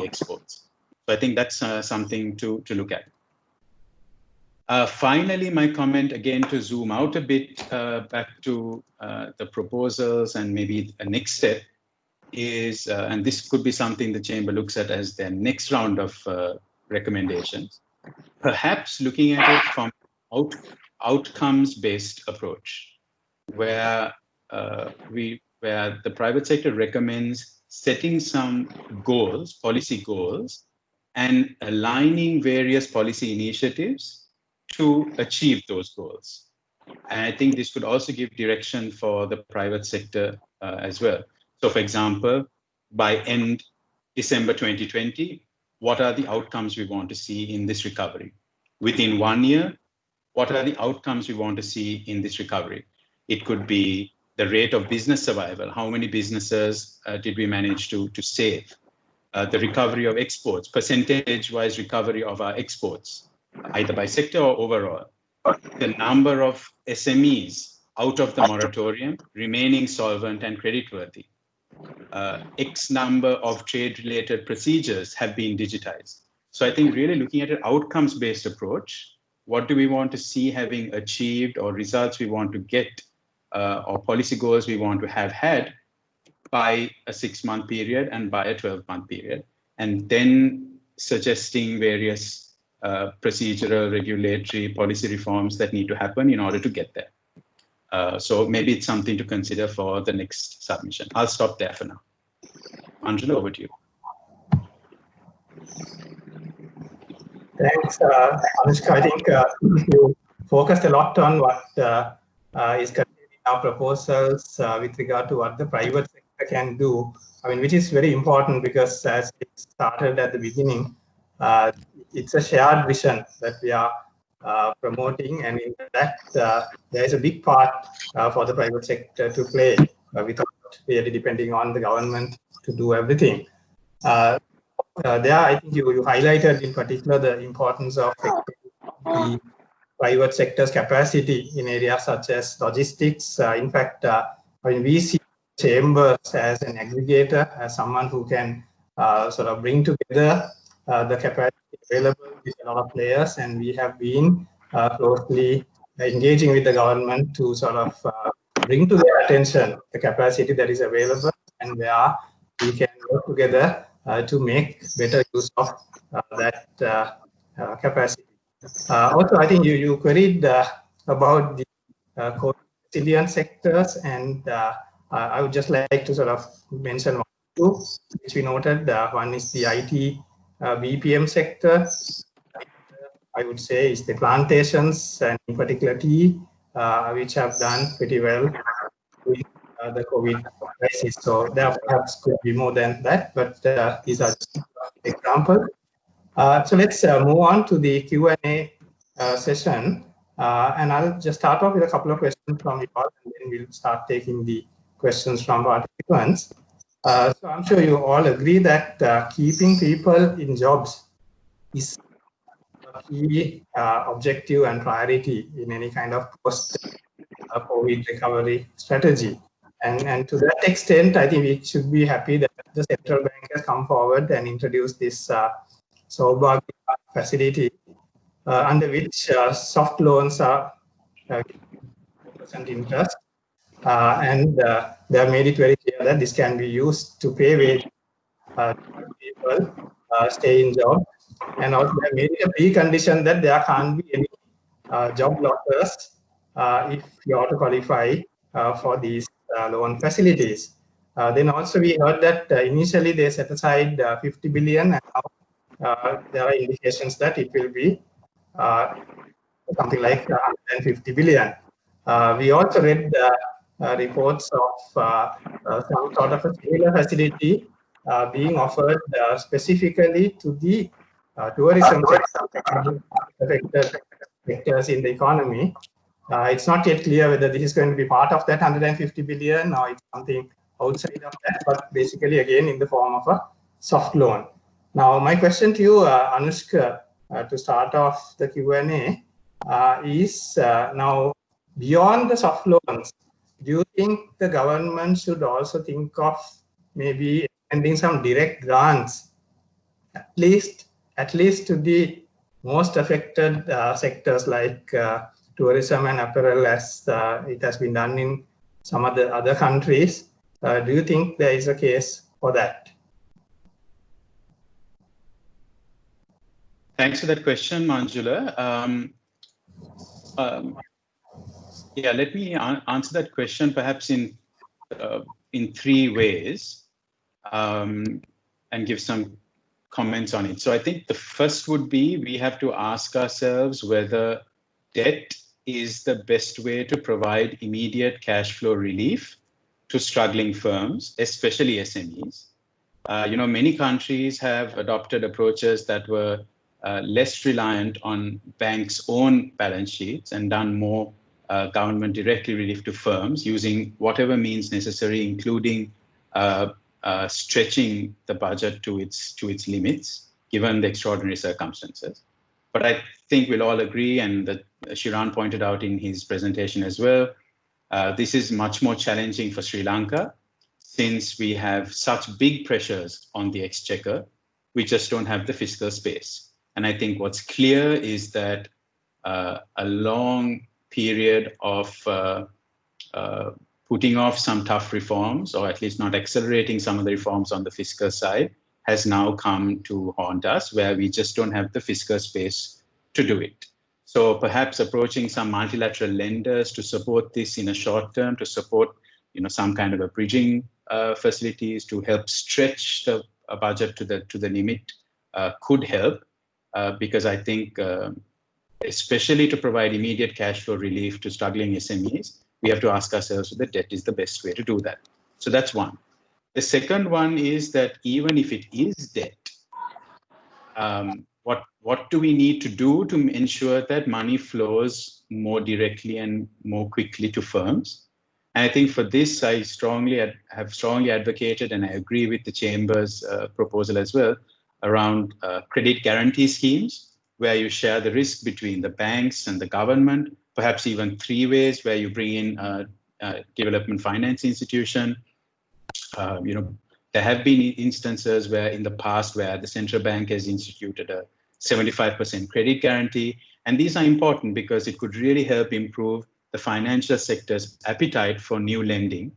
exports. So I think that's something to look at. Finally, my comment, again, to zoom out a bit back to the proposals and maybe a next step is, and this could be something the Chamber looks at as their next round of recommendations, perhaps looking at it from outcomes-based approach, where the private sector recommends setting some goals, policy goals, and aligning various policy initiatives to achieve those goals. And I think this could also give direction for the private sector as well. So for example, by end December 2020, what are the outcomes we want to see in this recovery? Within 1 year, what are the outcomes we want to see in this recovery? It could be the rate of business survival. How many businesses did we manage to save? The recovery of exports, percentage-wise recovery of our exports, either by sector or overall. The number of SMEs out of the moratorium remaining solvent and creditworthy. X number of trade-related procedures have been digitized. So I think really looking at an outcomes-based approach, what do we want to see having achieved, or results we want to get, or policy goals we want to have had by a 6-month period and by a 12-month period, and then suggesting various procedural, regulatory, policy reforms that need to happen in order to get there. So maybe it's something to consider for the next submission. I'll stop there for now. Angela, over to you. Thanks, Anushka. I think you focused a lot on what is contained in our proposals with regard to what the private sector can do. I mean, which is very important because, as it started at the beginning, it's a shared vision that we are promoting, and in that there is a big part for the private sector to play without really depending on the government to do everything. There, I think you highlighted in particular the importance of the private sector's capacity in areas such as logistics. In fact, I mean, we see chambers as an aggregator, as someone who can sort of bring together the capacity available with a lot of players, and we have been closely engaging with the government to sort of bring to their attention the capacity that is available and where we can work together to make better use of that capacity. Also, I think you queried about the COVID resilient sectors, and I would just like to sort of mention one or two, which we noted. One is the IT BPM sector. I would say is the plantations, and in particular tea, which have done pretty well with the COVID crisis. So there perhaps could be more than that, but these are just examples. So let's move on to the Q&A session. And I'll just start off with a couple of questions from you all, and then we'll start taking the questions from participants. So I'm sure you all agree that keeping people in jobs is a key objective and priority in any kind of post-COVID recovery strategy. And to that extent, I think we should be happy that the central bank has come forward and introduced this Saubhagya facility, under which soft loans are 4% interest. And they have made it very clear that this can be used to pay wage people stay in job, and also they have made it a precondition that there can't be any job losses if you are to qualify for these loan facilities. Then also we heard that initially they set aside 50 billion, and now there are indications that it will be something like 150 billion. We also read reports of some sort of a similar facility being offered specifically to the tourism sector, affected sectors in the economy. It's not yet clear whether this is going to be part of that 150 billion or it's something outside of that, but basically again in the form of a soft loan. Now, my question to you, Anushka, to start off the Q&A is now, beyond the soft loans, do you think the government should also think of maybe extending some direct grants, at least to the most affected sectors like tourism and apparel, as it has been done in some of the other countries? Do you think there is a case for that? Thanks for that question, Manjula. Yeah, let me answer that question perhaps in 3 ways, and give some comments on it. So I think the first would be, we have to ask ourselves whether debt is the best way to provide immediate cash flow relief, to struggling firms, especially SMEs. Many countries have adopted approaches that were less reliant on banks' own balance sheets and done more government directly relief to firms using whatever means necessary, including stretching the budget to its limits, given the extraordinary circumstances. But I think we'll all agree, and that Shiran pointed out in his presentation as well, this is much more challenging for Sri Lanka, since we have such big pressures on the exchequer. We just don't have the fiscal space. And I think what's clear is that a long period of putting off some tough reforms, or at least not accelerating some of the reforms on the fiscal side, has now come to haunt us, where we just don't have the fiscal space to do it. So perhaps approaching some multilateral lenders to support this in a short term, to support some kind of a bridging facilities to help stretch the budget to the limit could help, because I think especially to provide immediate cash flow relief to struggling SMEs, we have to ask ourselves whether debt is the best way to do that. So that's one. The second one is that even if it is debt, what do we need to do to ensure that money flows more directly and more quickly to firms? And I think for this, I have strongly advocated, and I agree with the Chamber's proposal as well, around credit guarantee schemes, where you share the risk between the banks and the government, perhaps even 3 ways, where you bring in a development finance institution. There have been instances where in the past where the central bank has instituted a 75% credit guarantee. And these are important because it could really help improve the financial sector's appetite for new lending.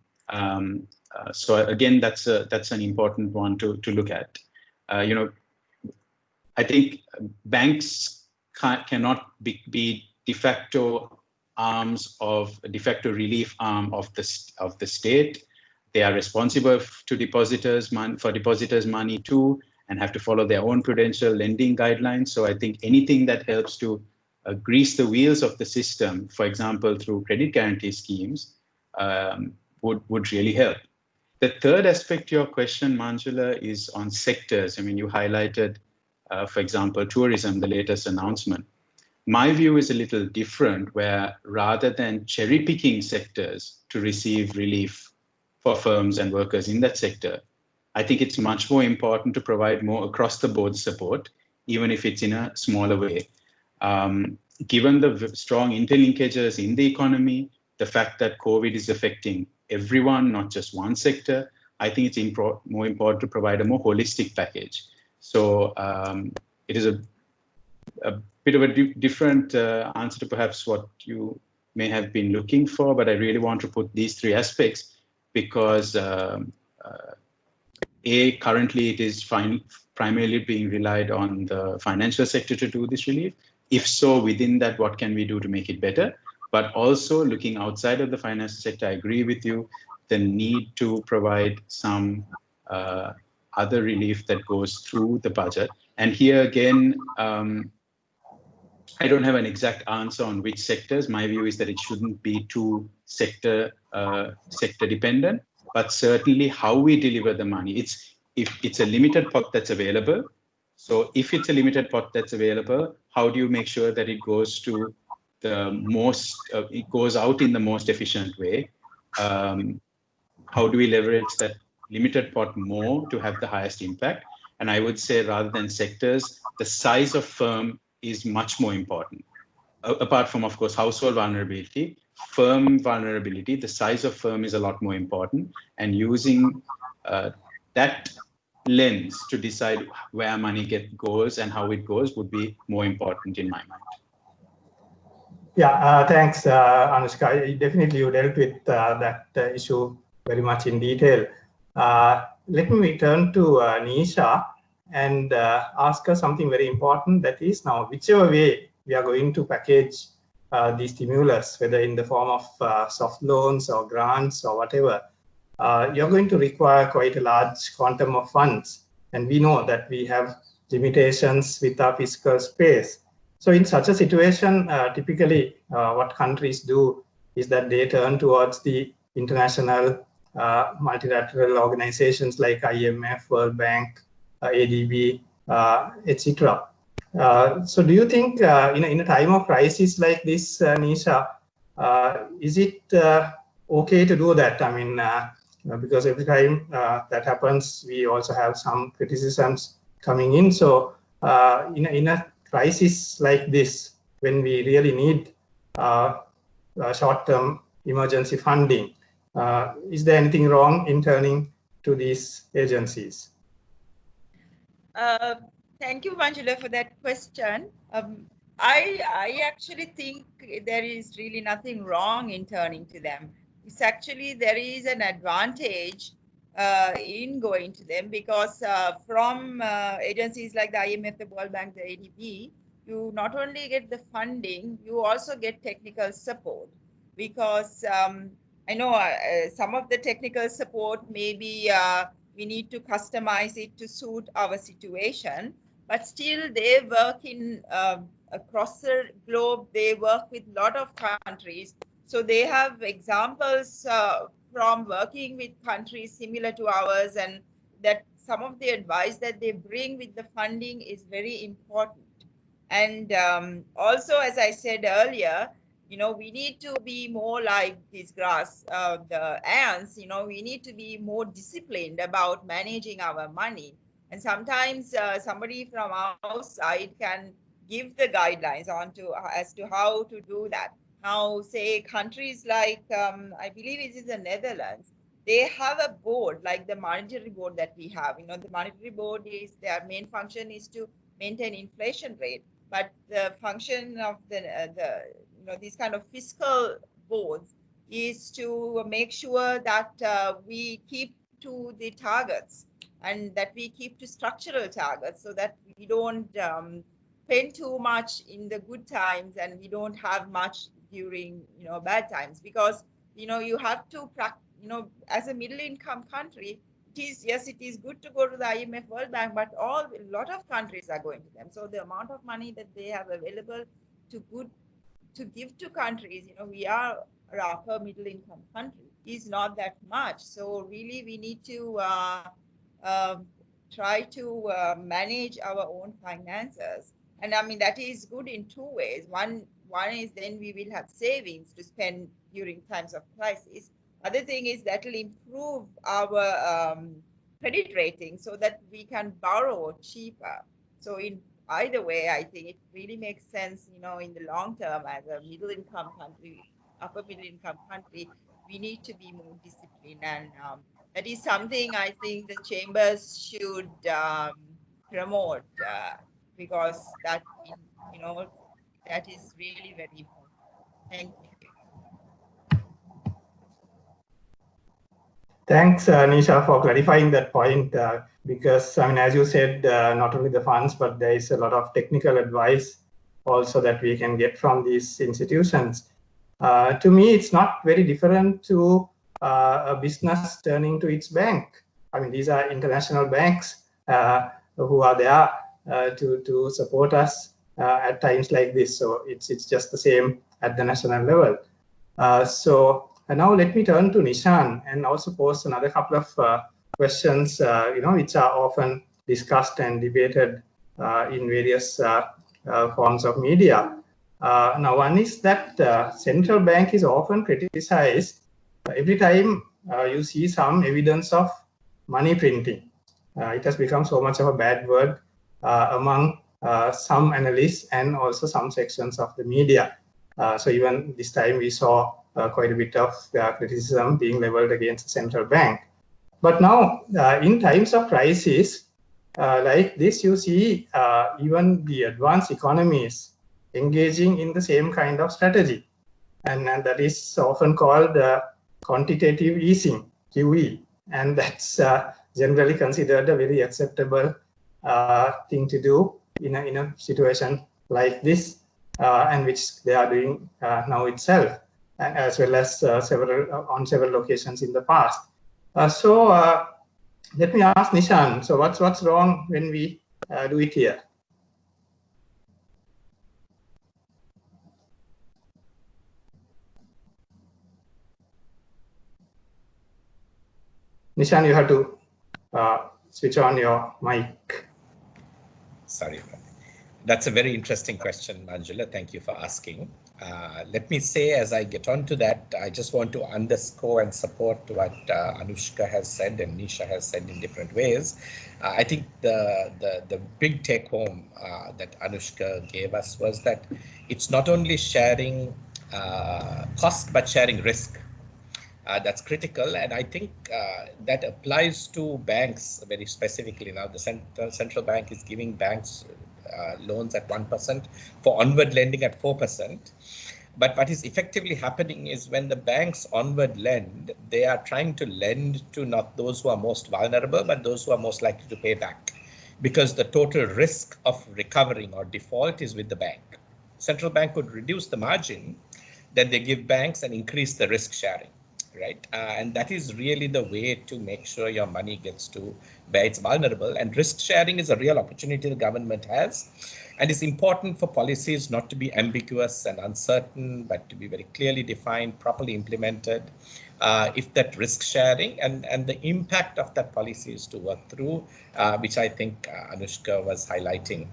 So again, that's an important one to look at. I think banks cannot be de facto relief arm of the state. They are responsible for depositors' money too, and have to follow their own prudential lending guidelines. So I think anything that helps to grease the wheels of the system, for example, through credit guarantee schemes, would really help. The third aspect to your question, Manjula, is on sectors. I mean, you highlighted, for example, tourism, the latest announcement. My view is a little different, where rather than cherry picking sectors to receive relief for firms and workers in that sector, I think it's much more important to provide more across the board support, even if it's in a smaller way. Given the strong interlinkages in the economy, the fact that COVID is affecting everyone, not just one sector, I think it's more important to provide a more holistic package. So it is a bit of a different answer to perhaps what you may have been looking for, but I really want to put these 3 aspects because currently it is primarily being relied on the financial sector to do this relief. If so, within that, what can we do to make it better? But also looking outside of the financial sector, I agree with you, the need to provide some other relief that goes through the budget. And here again, I don't have an exact answer on which sectors. My view is that it shouldn't be too sector dependent, but certainly how we deliver the money. If it's a limited pot that's available. So if it's a limited pot that's available, how do you make sure that it goes to the most, it goes out in the most efficient way? How do we leverage that limited pot more to have the highest impact? And I would say rather than sectors, the size of firm is much more important. Apart from, of course, household vulnerability, firm vulnerability, the size of firm is a lot more important, and using that lens to decide where money goes and how it goes would be more important in my mind. Yeah, thanks, Anushka. Definitely you dealt with that issue very much in detail. Let me turn to Nisha and ask her something very important, that is now, whichever way we are going to package these stimulus, whether in the form of soft loans or grants or whatever, you're going to require quite a large quantum of funds. And we know that we have limitations with our fiscal space. So in such a situation, typically what countries do is that they turn towards the international multilateral organizations like IMF, World Bank, ADB, etc. So do you think in a time of crisis like this, Nisha, is it okay to do that? I mean, because every time that happens, we also have some criticisms coming in. So in a crisis like this, when we really need short-term emergency funding, is there anything wrong in turning to these agencies? Thank you, Manjula, for that question. I actually think there is really nothing wrong in turning to them. It's actually, there is an advantage in going to them, because from agencies like the IMF, the World Bank, the ADB, you not only get the funding, you also get technical support. Because I know some of the technical support maybe we need to customize it to suit our situation, but still they work in across the globe. They work with a lot of countries, so they have examples from working with countries similar to ours, and that some of the advice that they bring with the funding is very important. And also, as I said earlier, we need to be more like these the ants. We need to be more disciplined about managing our money. And sometimes somebody from our side can give the guidelines as to how to do that. Now, say countries like, I believe it is the Netherlands, they have a board like the monetary board that we have. The monetary board is, their main function is to maintain inflation rate. But the function of these kind of fiscal boards is to make sure that we keep to the targets, and that we keep to structural targets, so that we don't spend too much in the good times and we don't have much during bad times. Because you have to as a middle income country, it is good to go to the IMF, World Bank, but a lot of countries are going to them. So the amount of money that they have available to give to countries, we are an upper middle income country, is not that much. So really, we need to try to manage our own finances. And I mean, that is good in two ways. One is then we will have savings to spend during times of crisis. Other thing is that will improve our credit rating, so that we can borrow cheaper. So in either way, I think it really makes sense, in the long term, as a middle income country, upper middle income country, we need to be more disciplined. And that is something I think the chambers should promote, because that is really very important. Thank you. Thanks, Nisha, for clarifying that point, because, I mean, as you said, not only the funds, but there is a lot of technical advice also that we can get from these institutions. To me, it's not very different to a business turning to its bank. I mean, these are international banks who are there to support us at times like this. So it's just the same at the national level. And now let me turn to Nishan and also pose another couple of questions, which are often discussed and debated in various forms of media. Now, one is that central bank is often criticized every time you see some evidence of money printing. It has become so much of a bad word among some analysts and also some sections of the media. So even this time we saw quite a bit of criticism being leveled against the central bank. But now, in times of crisis like this, you see even the advanced economies engaging in the same kind of strategy. And that is often called quantitative easing, QE. And that's generally considered a very acceptable thing to do in a situation like this, and which they are doing now itself, as well as on several occasions in the past. So let me ask Nishan, so what's wrong when we do it here? Nishan, you have to switch on your mic. Sorry. That's a very interesting question, Manjula. Thank you for asking. Let me say, as I get on to that, I just want to underscore and support what Anushka has said and Nisha has said in different ways. I think the big take home that Anushka gave us was that it's not only sharing cost, but sharing risk. That's critical, and I think that applies to banks very specifically. Now, the central bank is giving banks loans at 1%, for onward lending at 4%. But what is effectively happening is when the banks onward lend, they are trying to lend to not those who are most vulnerable, but those who are most likely to pay back, because the total risk of recovering or default is with the bank. Central bank could reduce the margin that they give banks and increase the risk sharing. Right, and that is really the way to make sure your money gets to where it's vulnerable. And risk sharing is a real opportunity the government has, and it's important for policies not to be ambiguous and uncertain, but to be very clearly defined, properly implemented. If that risk sharing and the impact of that policy is to work through, which I think Anushka was highlighting.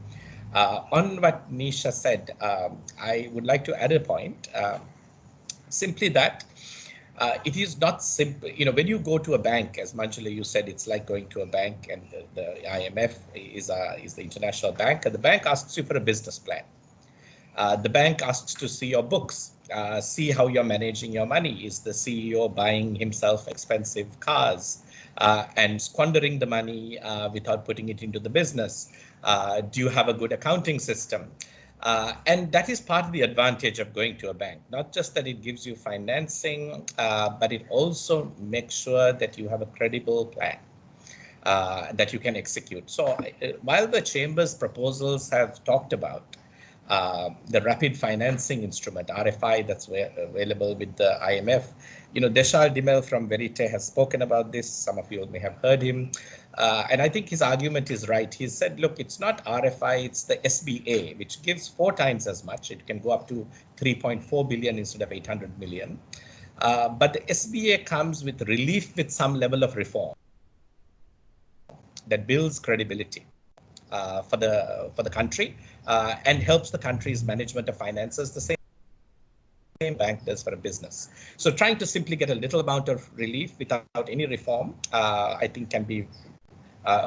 On what Nisha said, I would like to add a point, simply that it is not simple. You know, when you go to a bank, as Manjula, you said, it's like going to a bank, and the IMF is the international bank, and the bank asks you for a business plan. The bank asks to see your books, see how you're managing your money. Is the CEO buying himself expensive cars and squandering the money without putting it into the business? Do you have a good accounting system? And that is part of the advantage of going to a bank, not just that it gives you financing, but it also makes sure that you have a credible plan that you can execute. So while the Chamber's proposals have talked about the rapid financing instrument, RFI, that's available with the IMF, you know, Deshal Dimel from Verite has spoken about this. Some of you may have heard him. And I think his argument is right. He said, look, it's not RFI, it's the SBA, which gives 4 times as much. It can go up to 3.4 billion instead of 800 million. But the SBA comes with relief with some level of reform that builds credibility for the country and helps the country's management of finances the same bank does for a business. So trying to simply get a little amount of relief without any reform, I think can be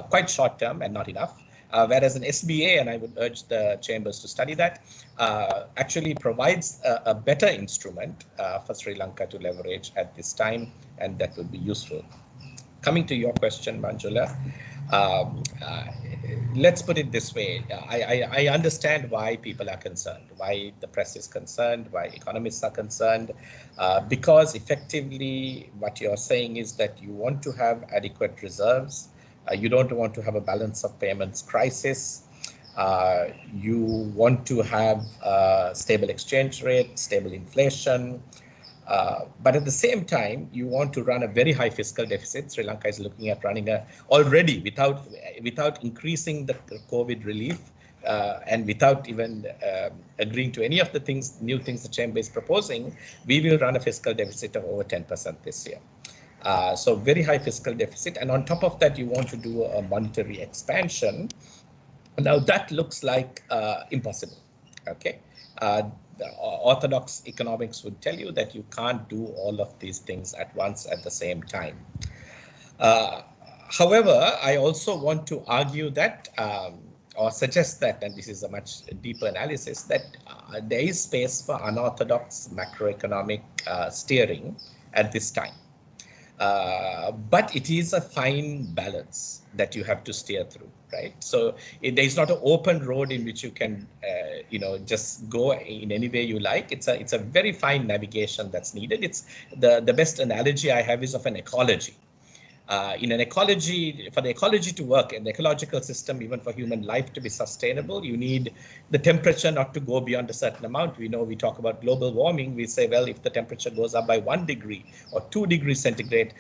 quite short term and not enough. Whereas an SBA, and I would urge the chambers to study that, actually provides a better instrument for Sri Lanka to leverage at this time, and that would be useful. Coming to your question, Manjula, let's put it this way. I understand why people are concerned, why the press is concerned, why economists are concerned, because effectively what you're saying is that you want to have adequate reserves. You don't want to have a balance of payments crisis. You want to have stable exchange rate, stable inflation. But at the same time, you want to run a very high fiscal deficit. Sri Lanka is looking at running already without increasing the COVID relief and without even agreeing to any of the new things the Chamber is proposing, we will run a fiscal deficit of over 10% this year. So very high fiscal deficit. And on top of that, you want to do a monetary expansion. Now that looks like impossible, okay? The orthodox economics would tell you that you can't do all of these things at once at the same time. However, I also want to argue that, or suggest that, and this is a much deeper analysis, that there is space for unorthodox macroeconomic steering at this time. But it is a fine balance that you have to steer through, right? So there is not an open road in which you can, just go in any way you like. It's a very fine navigation that's needed. It's the best analogy I have is of an ecology. In an ecology, for the ecology to work, an ecological system, even for human life to be sustainable, you need the temperature not to go beyond a certain amount. We know we talk about global warming. We say, well, if the temperature goes up by 1 degree or 2 degrees centigrade,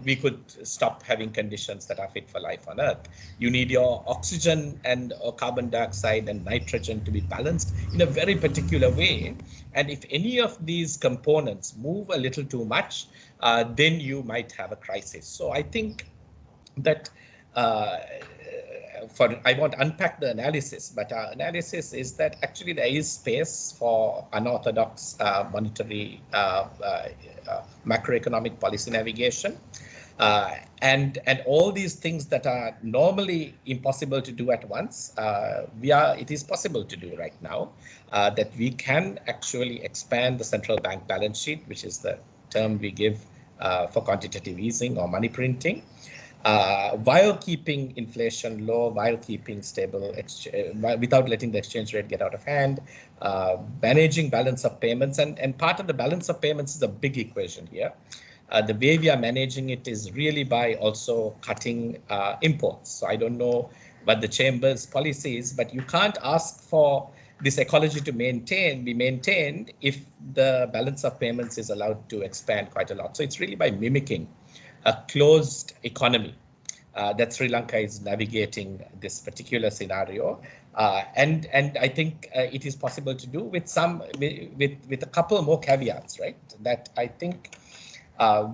we could stop having conditions that are fit for life on Earth. You need your oxygen and carbon dioxide and nitrogen to be balanced in a very particular way. And if any of these components move a little too much, then you might have a crisis. So I think that I won't unpack the analysis, but our analysis is that actually there is space for unorthodox monetary macroeconomic policy navigation. And all these things that are normally impossible to do at once, it is possible to do right now, that we can actually expand the central bank balance sheet, which is the term we give for quantitative easing or money printing, while keeping inflation low, while keeping stable, without letting the exchange rate get out of hand, managing balance of payments. And part of the balance of payments is a big equation here. The way we are managing it is really by also cutting imports. So I don't know what the Chamber's policy is, but you can't ask for this ecology to be maintained if the balance of payments is allowed to expand quite a lot. So it's really by mimicking a closed economy that Sri Lanka is navigating this particular scenario, and I think it is possible to do with a couple more caveats, right? That I think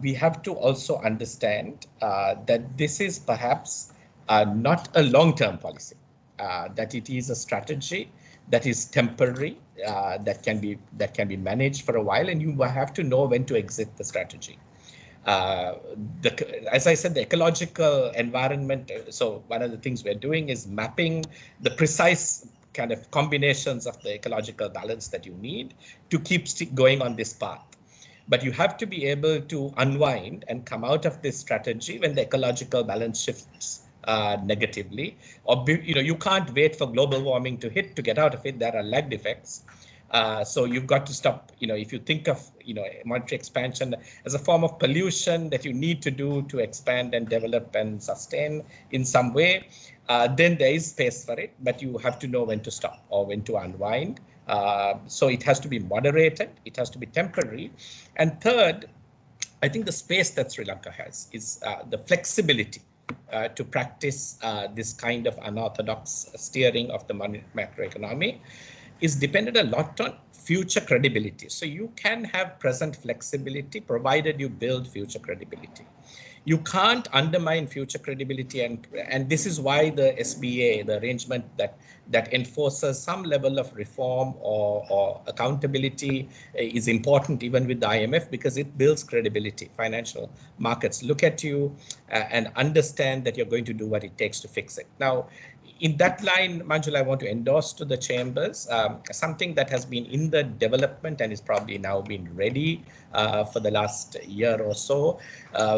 we have to also understand that this is perhaps not a long-term policy, that it is a strategy that is temporary, that can be managed for a while, and you have to know when to exit the strategy. As I said, the ecological environment, so one of the things we're doing is mapping the precise kind of combinations of the ecological balance that you need to keep going on this path. But you have to be able to unwind and come out of this strategy when the ecological balance shifts negatively, or you can't wait for global warming to hit to get out of it. There are lagged effects. So you've got to stop, if you think of, monetary expansion as a form of pollution that you need to do to expand and develop and sustain in some way, then there is space for it, but you have to know when to stop or when to unwind. So it has to be moderated, it has to be temporary. And third, I think the space that Sri Lanka has is the flexibility to practice this kind of unorthodox steering of the macroeconomy is dependent a lot on future credibility. So you can have present flexibility provided you build future credibility. You can't undermine future credibility, and this is why the SBA, the arrangement that enforces some level of reform or accountability, is important even with the IMF, because it builds credibility. Financial markets look at you and understand that you're going to do what it takes to fix it. Now, in that line, Manjula, I want to endorse to the chambers something that has been in the development and is probably now been ready for the last year or so,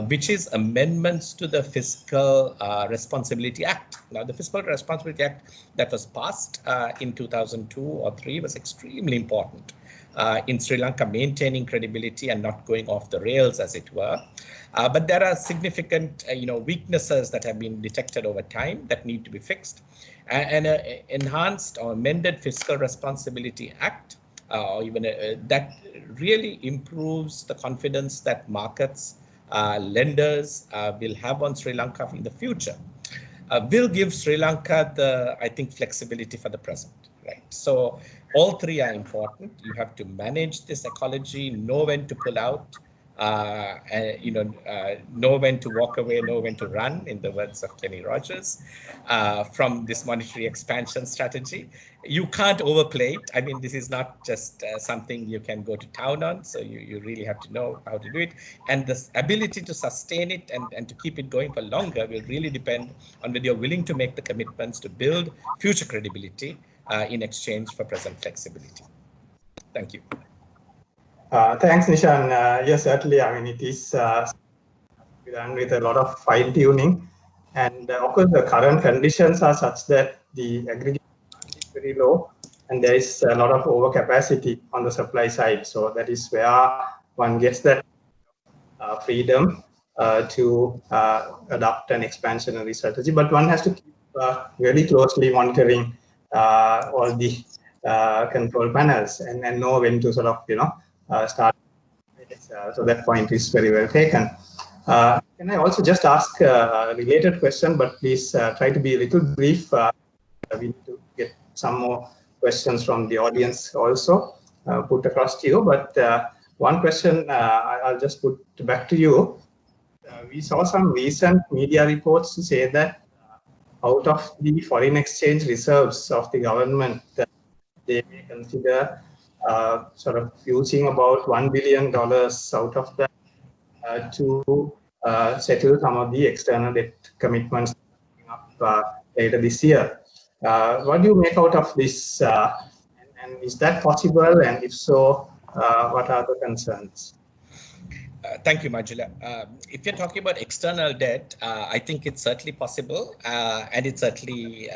which is amendments to the Fiscal Responsibility Act. Now, the Fiscal Responsibility Act that was passed in 2002 or 3 was extremely important in Sri Lanka maintaining credibility and not going off the rails, as it were. But there are significant, weaknesses that have been detected over time that need to be fixed. And an enhanced or amended Fiscal Responsibility Act, or even that really improves the confidence that markets, lenders will have on Sri Lanka in the future, will give Sri Lanka the, I think, flexibility for the present. Right. So all three are important. You have to manage this ecology, know when to pull out, know when to walk away, know when to run, in the words of Kenny Rogers, from this monetary expansion strategy. You can't overplay it. I mean, this is not just something you can go to town on. So you really have to know how to do it. And this ability to sustain it and to keep it going for longer will really depend on whether you're willing to make the commitments to build future credibility in exchange for present flexibility. Thank you. Thanks, Nishan. Yes, certainly. I mean, it is done with a lot of fine tuning. And of course, the current conditions are such that the aggregate is very low and there is a lot of overcapacity on the supply side. So that is where one gets that freedom to adopt an expansionary strategy. But one has to keep very closely monitoring all the control panels and know when to sort of, start. So that point is very well taken. Can I also just ask a related question, but please try to be a little brief. We need to get some more questions from the audience also put across to you. But one question I'll just put back to you. We saw some recent media reports to say that out of the foreign exchange reserves of the government, they may consider sort of using about $1 billion out of that to settle some of the external debt commitments coming up later this year. What do you make out of this? And is that possible? And if so, what are the concerns? Thank you, Manjula. If you're talking about external debt, I think it's certainly possible, and it's certainly,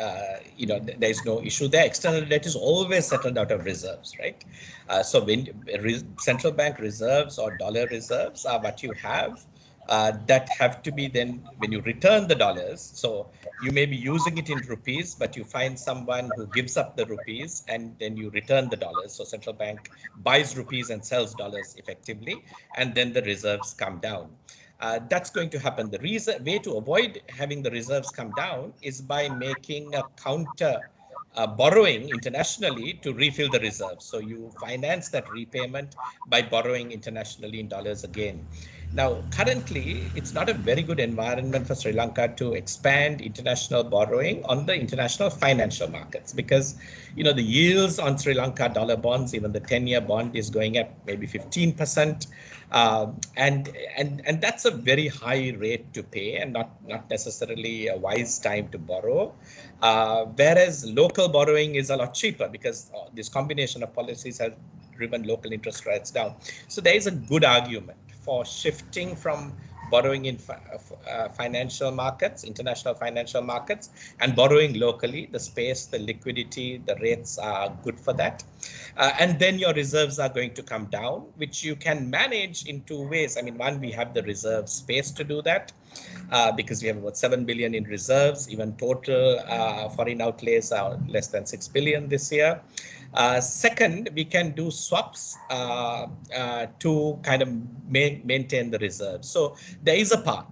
there's no issue there. External debt is always settled out of reserves, right? So when central bank reserves or dollar reserves are what you have, that have to be then when you return the dollars. So you may be using it in rupees, but you find someone who gives up the rupees and then you return the dollars. So central bank buys rupees and sells dollars effectively, and then the reserves come down. That's going to happen. The way to avoid having the reserves come down is by making a counter borrowing internationally to refill the reserves. So you finance that repayment by borrowing internationally in dollars again. Now, currently, it's not a very good environment for Sri Lanka to expand international borrowing on the international financial markets because, the yields on Sri Lanka dollar bonds, even the 10-year bond is going at maybe 15%. And that's a very high rate to pay and not necessarily a wise time to borrow. Whereas local borrowing is a lot cheaper because this combination of policies has driven local interest rates down. So there is a good argument for shifting from borrowing in financial markets, international financial markets, and borrowing locally. The space, the liquidity, the rates are good for that. And then your reserves are going to come down, which you can manage in two ways. I mean, one, we have the reserve space to do that because we have about 7 billion in reserves. Even total foreign outlays are less than 6 billion this year. Second, we can do swaps to kind of maintain the reserves. So there is a path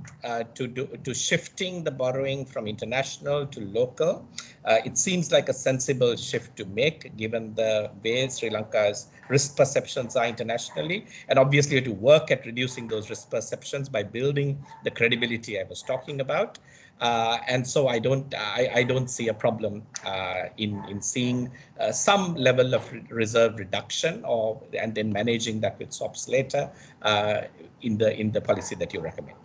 to shifting the borrowing from international to local. It seems like a sensible shift to make given the way Sri Lanka's risk perceptions are internationally. And obviously you have to work at reducing those risk perceptions by building the credibility I was talking about. And so I don't see a problem in seeing some level of reserve reduction and then managing that with swaps later in the policy that you recommend.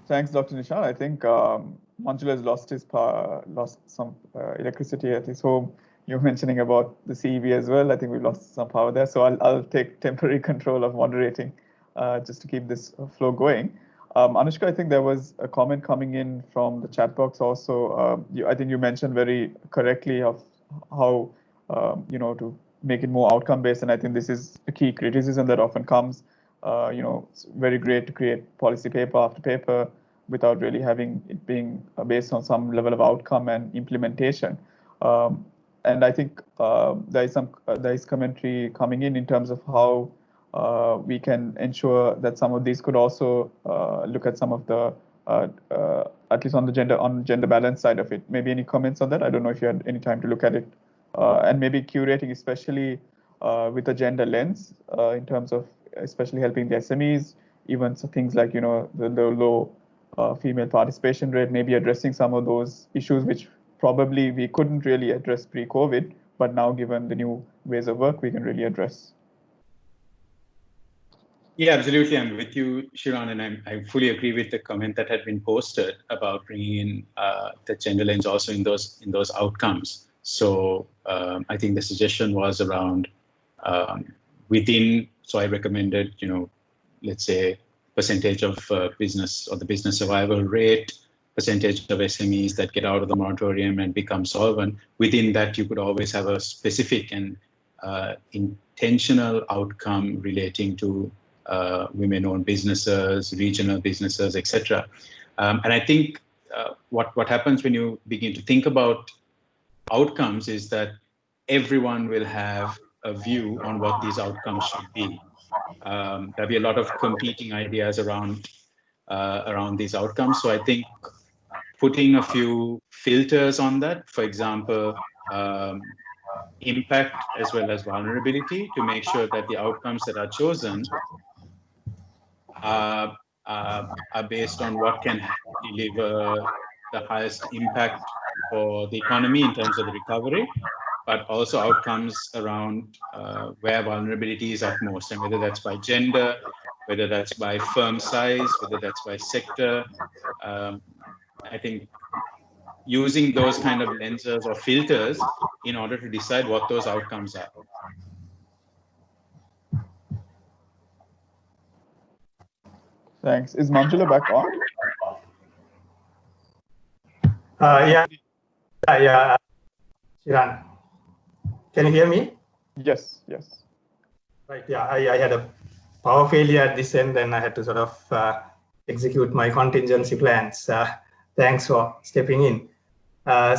Thanks, Dr. Nishan. I think Manjula has lost some electricity at his home. You're mentioning about the CEB as well. I think we've lost some power there. So I'll take temporary control of moderating just to keep this flow going. Anushka, I think there was a comment coming in from the chat box also. I think you mentioned very correctly of how, to make it more outcome-based. And I think this is a key criticism that often comes. It's very great to create policy paper after paper without really having it being based on some level of outcome and implementation. And I think there is commentary coming in terms of how we can ensure that some of these could also look at some of the, at least on the gender balance side of it. Maybe any comments on that? I don't know if you had any time to look at it. And maybe curating, especially with a gender lens, in terms of especially helping the SMEs, even so things like, the low female participation rate, maybe addressing some of those issues which probably we couldn't really address pre-COVID, but now given the new ways of work, we can really address. Yeah, absolutely. I'm with you, Shiran, and I fully agree with the comment that had been posted about bringing in the gender lens also in those outcomes. So I think the suggestion was around within. So I recommended, let's say percentage of business or the business survival rate, percentage of SMEs that get out of the moratorium and become solvent. Within that, you could always have a specific and intentional outcome relating to women-owned businesses, regional businesses, etc. And I think what happens when you begin to think about outcomes is that everyone will have a view on what these outcomes should be. there'll be a lot of competing ideas around these outcomes. So I think putting a few filters on that, for example, impact as well as vulnerability, to make sure that the outcomes that are chosen are based on what can deliver the highest impact for the economy in terms of the recovery, but also outcomes around where vulnerability is utmost, and whether that's by gender, whether that's by firm size, whether that's by sector. I think using those kind of lenses or filters in order to decide what those outcomes are. Thanks. Is Manjula back on? Yeah. Shiran, can you hear me? Yes, yes. Right, yeah, I had a power failure at this end, and I had to sort of execute my contingency plans. Thanks for stepping in. I'm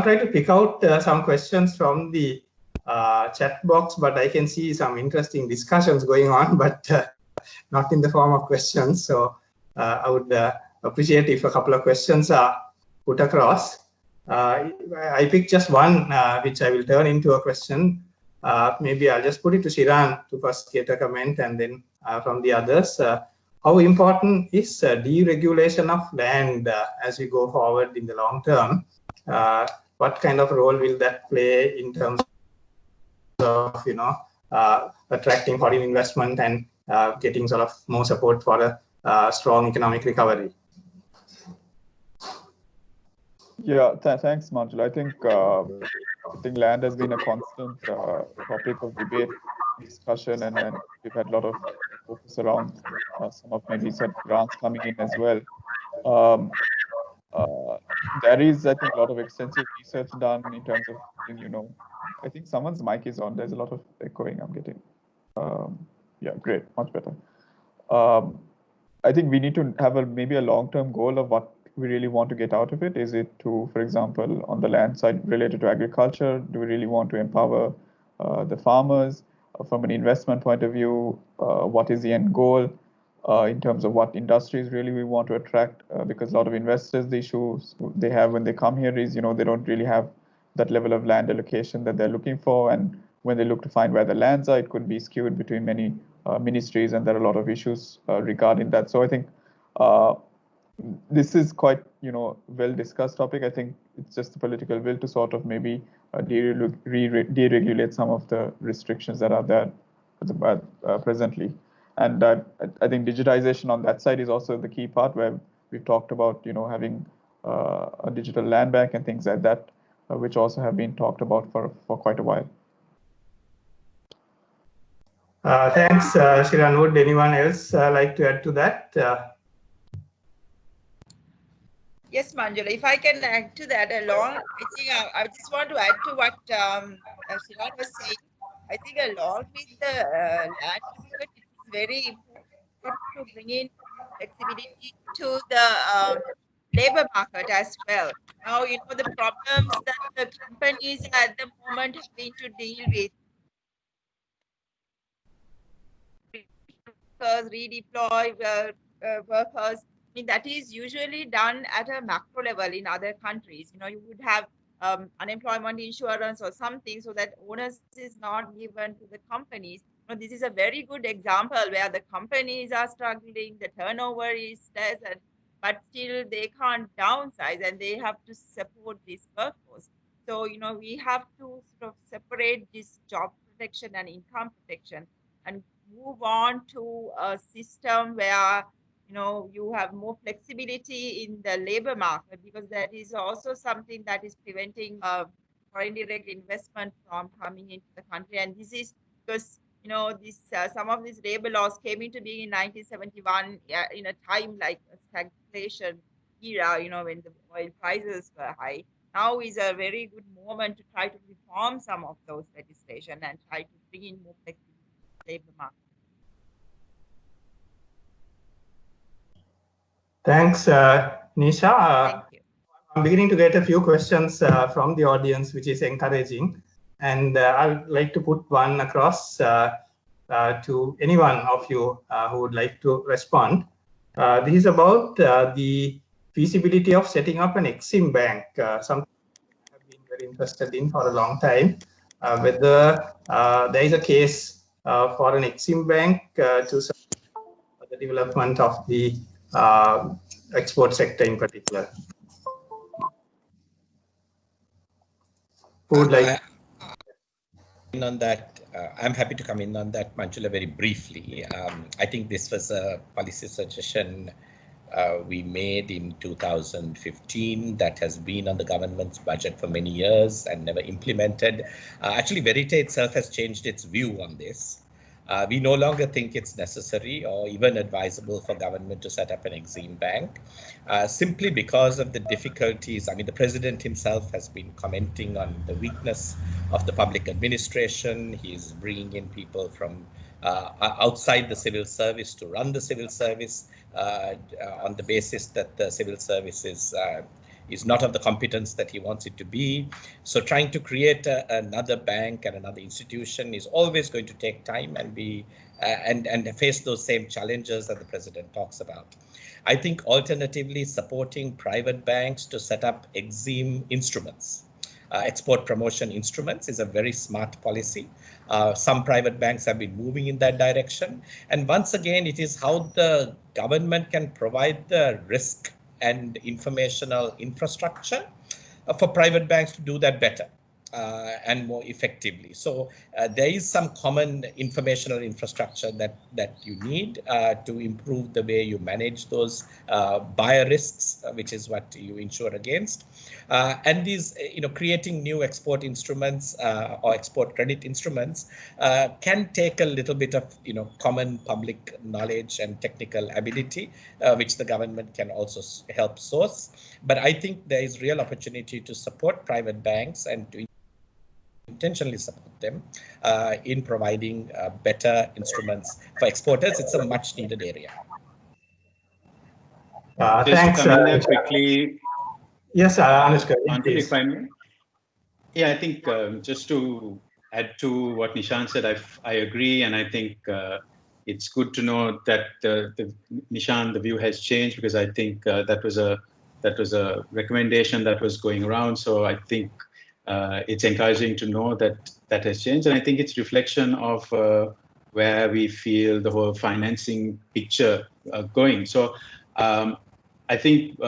trying to pick out some questions from the chat box, but I can see some interesting discussions going on, but not in the form of questions. So I would appreciate if a couple of questions are put across. I picked just one, which I will turn into a question. Maybe I'll just put it to Shiran to first get a comment, and then from the others. How important is deregulation of land as we go forward in the long term? What kind of role will that play in terms of, attracting foreign investment and getting sort of more support for a strong economic recovery? Yeah, thanks, Manjula. I think land has been a constant topic of debate, discussion, and then we've had a lot of focus around some of maybe said grants coming in as well. There is, I think, a lot of extensive research done in terms of, I think someone's mic is on. There's a lot of echoing I'm getting. Yeah, great, much better. I think we need to have maybe a long-term goal of what we really want to get out of it. Is it to, for example, on the land side related to agriculture, do we really want to empower the farmers? From an investment point of view, what is the end goal in terms of what industries really we want to attract? Because a lot of investors, the issues they have when they come here is, they don't really have that level of land allocation that they're looking for. And when they look to find where the lands are, it could be skewed between many ministries, and there are a lot of issues regarding that. So I think this is quite, well discussed topic. I think it's just the political will to sort of maybe deregulate some of the restrictions that are there presently. And I think digitization on that side is also the key part, where we've talked about, having a digital land bank and things like that, which also have been talked about for quite a while. Thanks, Shiran. Would anyone else like to add to that? Yes, Manjula, if I can add to that along, I think I just want to add to what Shiran was saying. I think along with the land market, it is very important to bring in flexibility to the labor market as well. Now, the problems that the companies at the moment have been to deal with, redeploy workers. I mean, that is usually done at a macro level in other countries. You would have unemployment insurance or something so that onus is not given to the companies. This is a very good example where the companies are struggling, the turnover is less, but still they can't downsize and they have to support this workforce. So, we have to sort of separate this job protection and income protection and move on to a system where you have more flexibility in the labor market, because that is also something that is preventing foreign direct investment from coming into the country. And this is because some of these labor laws came into being in 1971 in a time like a stagflation era, when the oil prices were high. Now is a very good moment to try to reform some of those legislation and try to bring in more flexibility in the labor market. Thanks, Nisha. Thank you. I'm beginning to get a few questions from the audience, which is encouraging. And I'd like to put one across. to any one of you who would like to respond. This is about the feasibility of setting up an Exim bank, something I have been very interested in for a long time, whether there is a case for an Exim bank to support the development of the export sector in particular. Who would like on that? I'm happy to come in on that, Manjula, very briefly. I think this was a policy suggestion we made in 2015 that has been on the government's budget for many years and never implemented. Actually, Verite itself has changed its view on this. We no longer think it's necessary or even advisable for government to set up an Exim bank, simply because of the difficulties. I mean, the president himself has been commenting on the weakness of the public administration. He's bringing in people from outside the civil service to run the civil service on the basis that the civil service is not of the competence that he wants it to be. So trying to create another bank and another institution is always going to take time and be and face those same challenges that the president talks about. I think alternatively supporting private banks to set up Exim instruments, export promotion instruments, is a very smart policy. Some private banks have been moving in that direction. And once again, it is how the government can provide the risk and informational infrastructure for private banks to do that better and more effectively. So there is some common informational infrastructure that you need to improve the way you manage those buyer risks, which is what you insure against. And these, creating new export instruments or export credit instruments can take a little bit of, common public knowledge and technical ability, which the government can also help source. But I think there is real opportunity to support private banks and to intentionally support them in providing better instruments for exporters. It's a much needed area. Thanks. To come in there quickly. Yes, Anushka. If I may. Yeah, I think just to add to what Nishan said, I agree, and I think it's good to know that Nishan, the view has changed, because I think that was a recommendation that was going around. So I think it's encouraging to know that has changed, and I think it's reflection of where we feel the whole financing picture going. So I think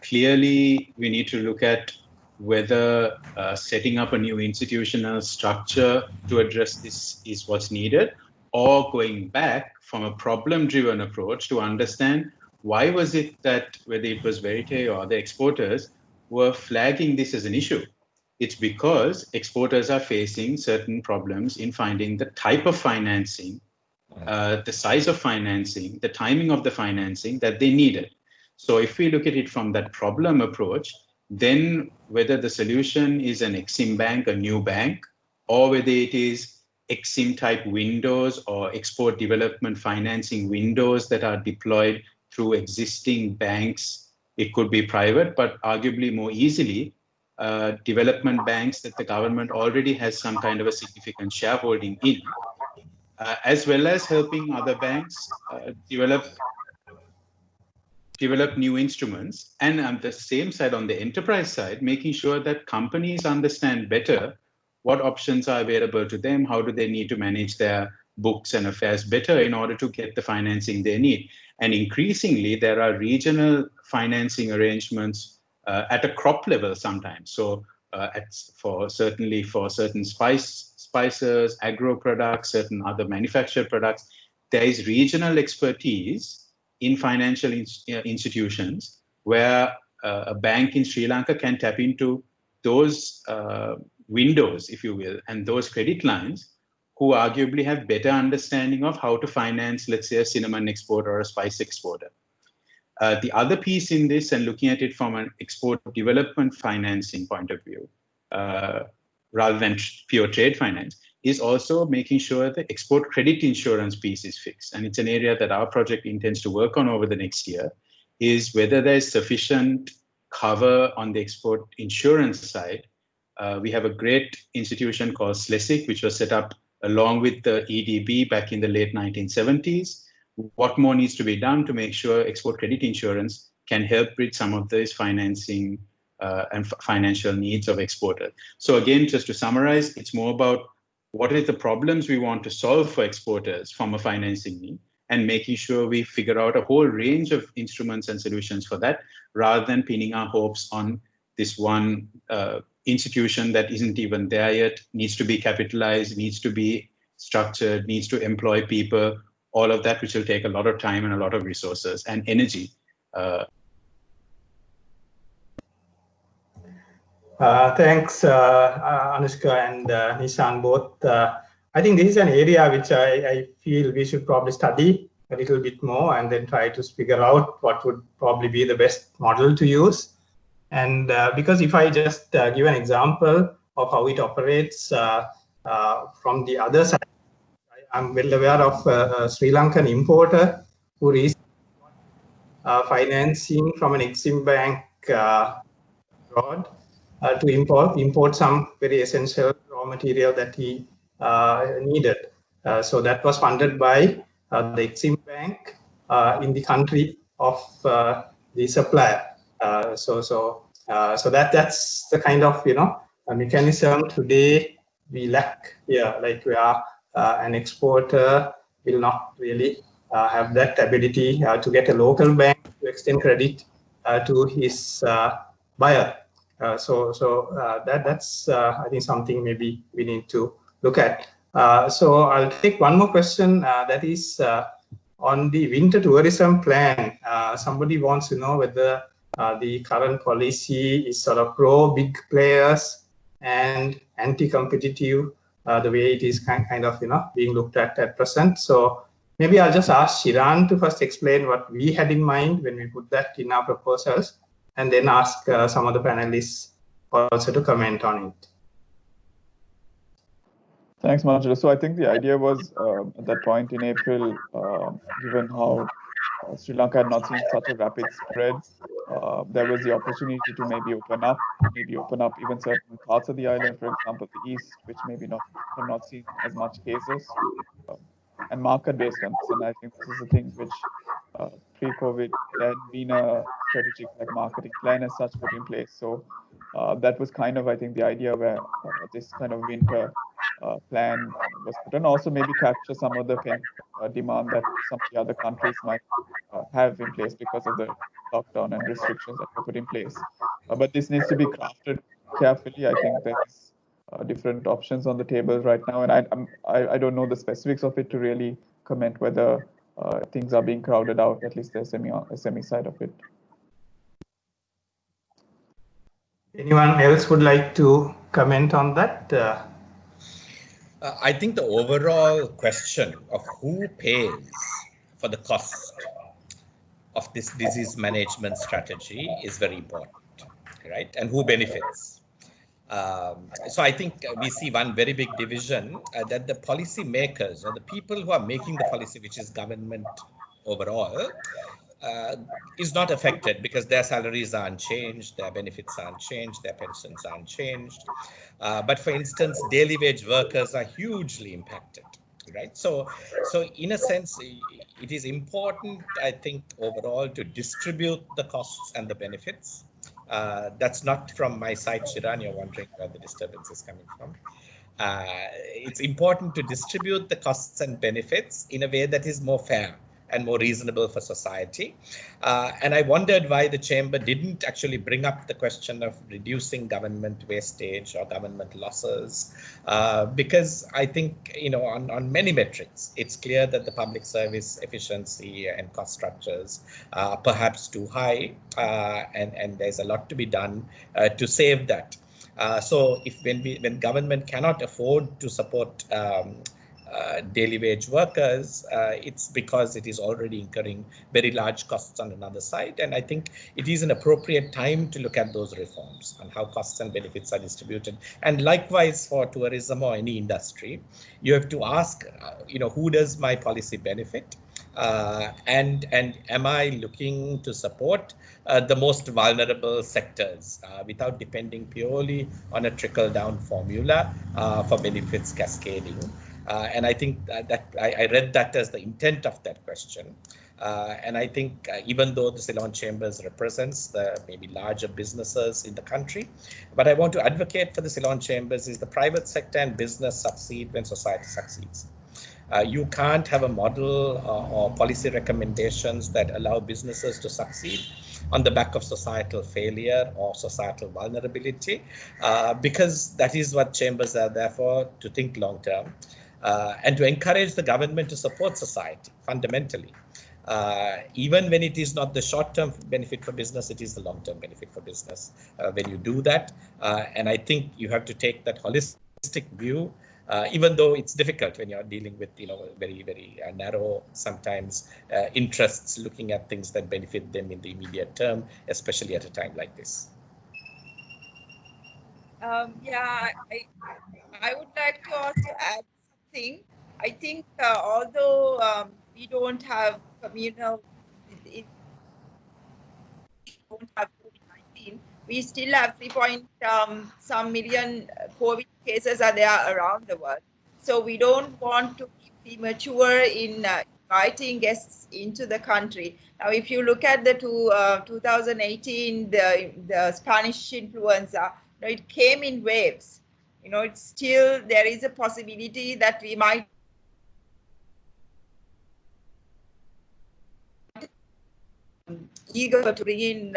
clearly we need to look at whether setting up a new institutional structure to address this is what's needed, or going back from a problem-driven approach to understand why was it that whether it was Verite or the exporters were flagging this as an issue. It's because exporters are facing certain problems in finding the type of financing, the size of financing, the timing of the financing that they needed. So if we look at it from that problem approach, then whether the solution is an Exim bank, a new bank, or whether it is Exim type windows or export development financing windows that are deployed through existing banks, it could be private, but arguably more easily development banks that the government already has some kind of a significant shareholding in, as well as helping other banks develop new instruments. And on the same side, on the enterprise side, making sure that companies understand better what options are available to them, how do they need to manage their books and affairs better in order to get the financing they need. And increasingly, there are regional financing arrangements at a crop level sometimes. So certainly for certain spices, agro products, certain other manufactured products, there is regional expertise in financial institutions where a bank in Sri Lanka can tap into those windows, if you will, and those credit lines, who arguably have better understanding of how to finance, let's say, a cinnamon exporter or a spice exporter. The other piece in this, and looking at it from an export development financing point of view, rather than pure trade finance, is also making sure the export credit insurance piece is fixed. And it's an area that our project intends to work on over the next year, is whether there's sufficient cover on the export insurance side. We have a great institution called SLESIC, which was set up along with the EDB back in the late 1970s. What more needs to be done to make sure export credit insurance can help bridge some of these financing and financial needs of exporters? So again, just to summarize, it's more about what are the problems we want to solve for exporters from a financing need, and making sure we figure out a whole range of instruments and solutions for that, rather than pinning our hopes on this one institution that isn't even there yet, needs to be capitalized, needs to be structured, needs to employ people, all of that, which will take a lot of time and a lot of resources and energy. Thanks, Anushka and Nishan both. I think this is an area which I feel we should probably study a little bit more and then try to figure out what would probably be the best model to use. And because if I just give an example of how it operates from the other side, I'm well aware of a Sri Lankan importer who recently financing from an Exim Bank abroad to import some very essential raw material that he needed. So that was funded by the Exim Bank in the country of the supplier. So that's the kind of mechanism today we lack here. Like we are an exporter will not really have that ability to get a local bank to extend credit to his buyer. That's I think something maybe we need to look at. So I'll take one more question that is on the winter tourism plan. Somebody wants to know whether the current policy is sort of pro big players and anti-competitive the way it is kind of being looked at present. So maybe I'll just ask Shiran to first explain what we had in mind when we put that in our proposals, and then ask some of the panelists also to comment on it. Thanks, Manjula. So I think the idea was at that point in April, given how Sri Lanka had not seen such a rapid spread, there was the opportunity to maybe open up even certain parts of the island, for example, the east, which maybe have not seen as much cases, and market-based on this. And I think this is the thing which pre-COVID there had been a strategic marketing plan as such put in place. So that was kind of, I think, the idea where this kind of winter plan was put, and also maybe capture some of the demand that some of the other countries might have in place because of the lockdown and restrictions that were put in place. But this needs to be crafted carefully. I think there's different options on the table right now, and I don't know the specifics of it to really comment whether things are being crowded out, at least the SME side of it. Anyone else would like to comment on that? I think the overall question of who pays for the cost of this disease management strategy is very important, right? And who benefits. So I think we see one very big division that the policy makers or the people who are making the policy, which is government overall, is not affected because their salaries aren't changed, their benefits aren't changed, their pensions aren't changed. But for instance, daily wage workers are hugely impacted, right? So in a sense, it is important, I think, overall to distribute the costs and the benefits. That's not from my side, Shiran, you're wondering where the disturbance is coming from. It's important to distribute the costs and benefits in a way that is more fair and more reasonable for society. And I wondered why the chamber didn't actually bring up the question of reducing government wastage or government losses, because I think, on many metrics, it's clear that the public service efficiency and cost structures are perhaps too high, and there's a lot to be done to save that. So when government cannot afford to support daily wage workers, it's because it is already incurring very large costs on another side. And I think it is an appropriate time to look at those reforms and how costs and benefits are distributed. And likewise for tourism or any industry, you have to ask, who does my policy benefit? And am I looking to support the most vulnerable sectors without depending purely on a trickle-down formula for benefits cascading? And I think that I read that as the intent of that question. And I think even though the Ceylon Chambers represents the maybe larger businesses in the country, but I want to advocate for the Ceylon Chambers is the private sector and business succeed when society succeeds. You can't have a model or policy recommendations that allow businesses to succeed on the back of societal failure or societal vulnerability, because that is what chambers are there for, to think long term, and to encourage the government to support society fundamentally. Even when it is not the short-term benefit for business, it is the long-term benefit for business when you do that. And I think you have to take that holistic view, even though it's difficult when you're dealing with, very, very narrow, sometimes interests, looking at things that benefit them in the immediate term, especially at a time like this. Yeah, I would like to also add something. I think although we don't have communal, don't have COVID-19, we still have 3 million COVID cases are there around the world. So we don't want to be premature in inviting guests into the country. Now, if you look at the 2018, the Spanish influenza, it came in waves. It's still, there is a possibility that we might eager to bring in,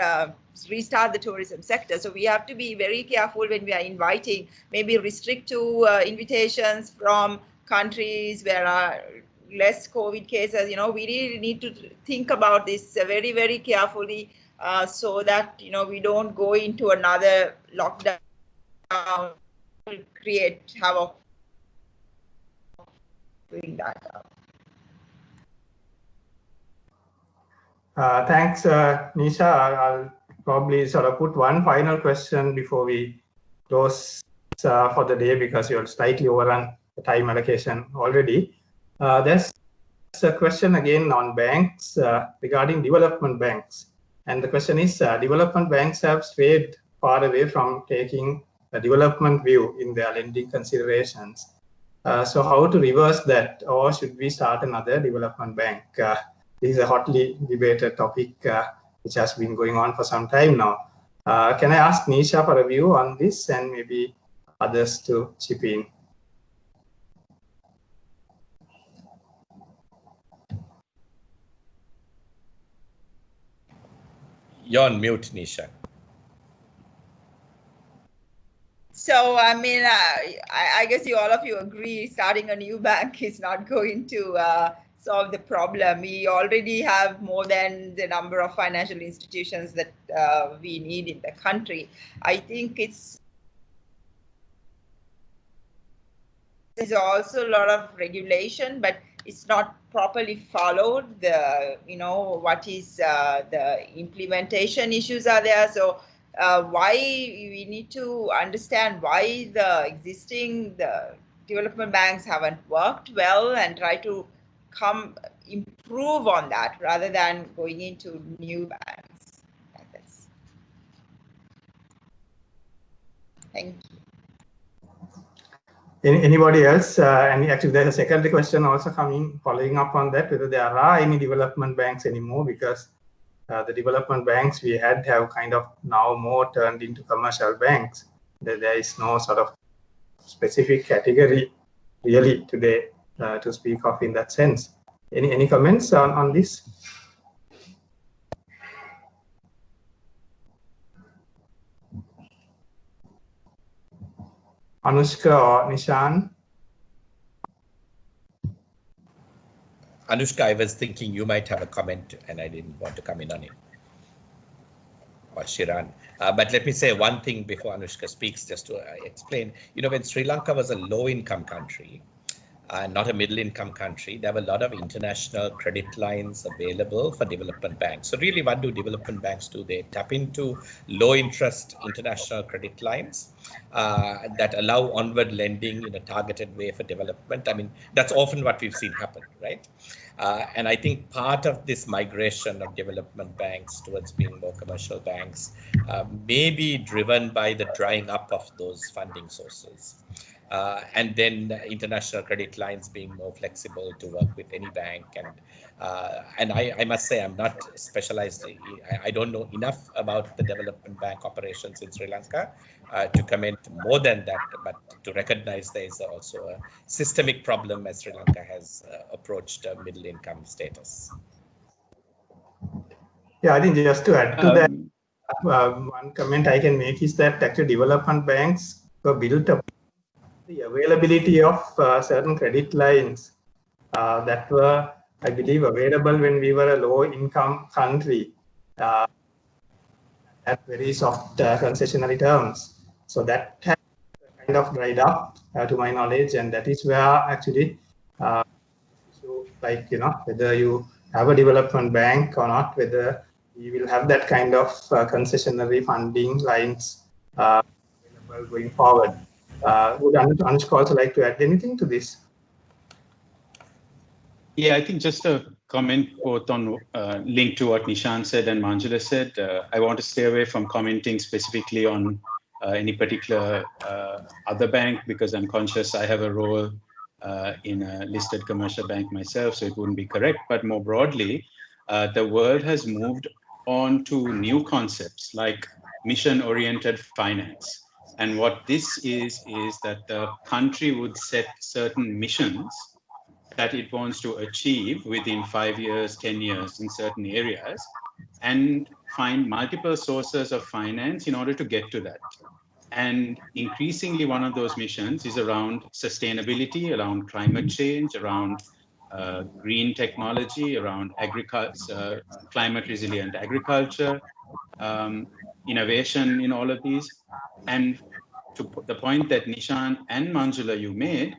restart the tourism sector. So we have to be very careful when we are inviting, maybe restrict to invitations from countries where are less COVID cases. We really need to think about this very, very carefully, so that, we don't go into another lockdown, create havoc doing that. Thanks, Nisha. I'll probably sort of put one final question before we close for the day, because you're slightly overrun the time allocation already. There's a question again on banks regarding development banks. And the question is, development banks have strayed far away from taking a development view in their lending considerations. So how to reverse that, or should we start another development bank? This is a hotly debated topic which has been going on for some time now. Can I ask Nisha for a view on this, and maybe others to chip in? You're on mute, Nisha. So, I mean, I guess all of you agree starting a new bank is not going to solve the problem. We already have more than the number of financial institutions that we need in the country. I think there's also a lot of regulation, but it's not properly followed. What is the implementation issues are there. So why we need to understand why the development banks haven't worked well, and try to improve on that rather than going into new banks. Thank you. Anybody else? And actually, there's a secondary question also coming, following up on that, whether there are any development banks anymore, because the development banks we have kind of now more turned into commercial banks. There is no sort of specific category really today to speak of in that sense. Any comments on this? Anushka or Nishan? Anushka, I was thinking you might have a comment and I didn't want to come in on it. Or Shiran. But let me say one thing before Anushka speaks, just to explain. When Sri Lanka was a low-income country, not a middle-income country, there were a lot of international credit lines available for development banks. So really, what do development banks do? They tap into low-interest international credit lines that allow onward lending in a targeted way for development. I mean, that's often what we've seen happen, right? And I think part of this migration of development banks towards being more commercial banks may be driven by the drying up of those funding sources. And then international credit lines being more flexible to work with any bank. And I must say, I'm not specialized. I don't know enough about the development bank operations in Sri Lanka to comment more than that, but to recognize there is also a systemic problem as Sri Lanka has approached middle income status. Yeah, I think just to add to that, one comment I can make is that actually development banks were built up the availability of certain credit lines that were, I believe, available when we were a low-income country at very soft concessionary terms. So that has kind of dried up, to my knowledge, and that is where actually, like, whether you have a development bank or not, whether you will have that kind of concessionary funding lines available going forward. Would Anushka also like to add anything to this? Yeah, I think just a comment both on link to what Nishan said and Manjula said. I want to stay away from commenting specifically on any particular other bank because I'm conscious I have a role in a listed commercial bank myself, so it wouldn't be correct. But more broadly, the world has moved on to new concepts like mission-oriented finance. And what this is that the country would set certain missions that it wants to achieve within 5 years, 10 years in certain areas, and find multiple sources of finance in order to get to that. And increasingly, one of those missions is around sustainability, around climate change, around green technology, around agriculture, climate resilient agriculture, innovation in all of these. And to the point that Nishan and Manjula you made,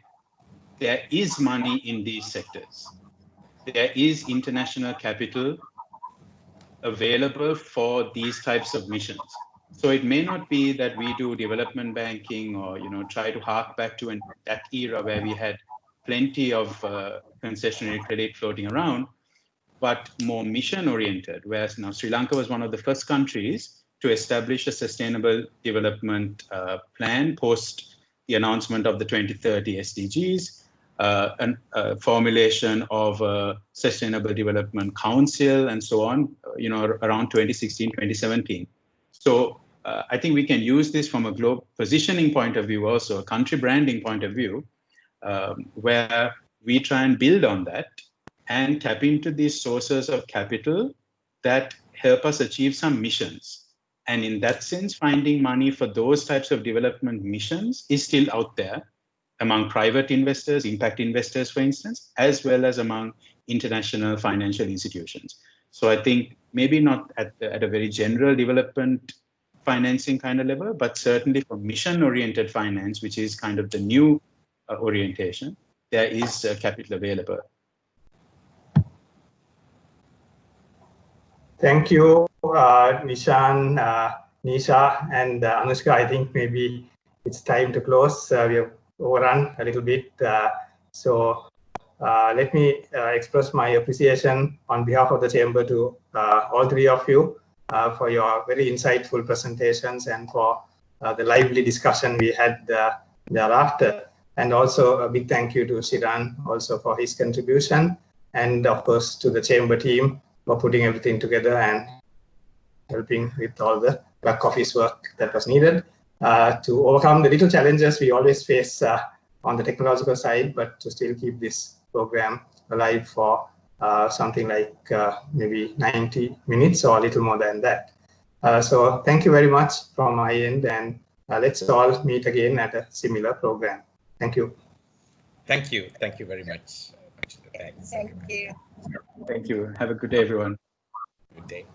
there is money in these sectors. There is international capital available for these types of missions. So it may not be that we do development banking or try to hark back to that era where we had plenty of concessionary credit floating around, but more mission-oriented, whereas now Sri Lanka was one of the first countries to establish a sustainable development plan post the announcement of the 2030 SDGs, and formulation of a Sustainable Development Council and so on, around 2016, 2017. So I think we can use this from a global positioning point of view, also a country branding point of view, where we try and build on that and tap into these sources of capital that help us achieve some missions. And in that sense, finding money for those types of development missions is still out there among private investors, impact investors, for instance, as well as among international financial institutions. So I think maybe not at a very general development financing kind of level, but certainly for mission-oriented finance, which is kind of the new orientation, there is capital available. Thank you, Nishan, Nisha, and Anushka. I think maybe it's time to close. We have overrun a little bit. So let me express my appreciation on behalf of the Chamber to all three of you for your very insightful presentations and for the lively discussion we had thereafter. And also a big thank you to Shiran also for his contribution, and of course to the Chamber team for putting everything together and helping with all the back office work that was needed to overcome the little challenges we always face on the technological side, but to still keep this program alive for something like maybe 90 minutes or a little more than that. So thank you very much from my end, and let's all meet again at a similar program. Thank you. Thank you. Thank you very much. Thanks. Thank you. Thank you. Have a good day, everyone. Good day.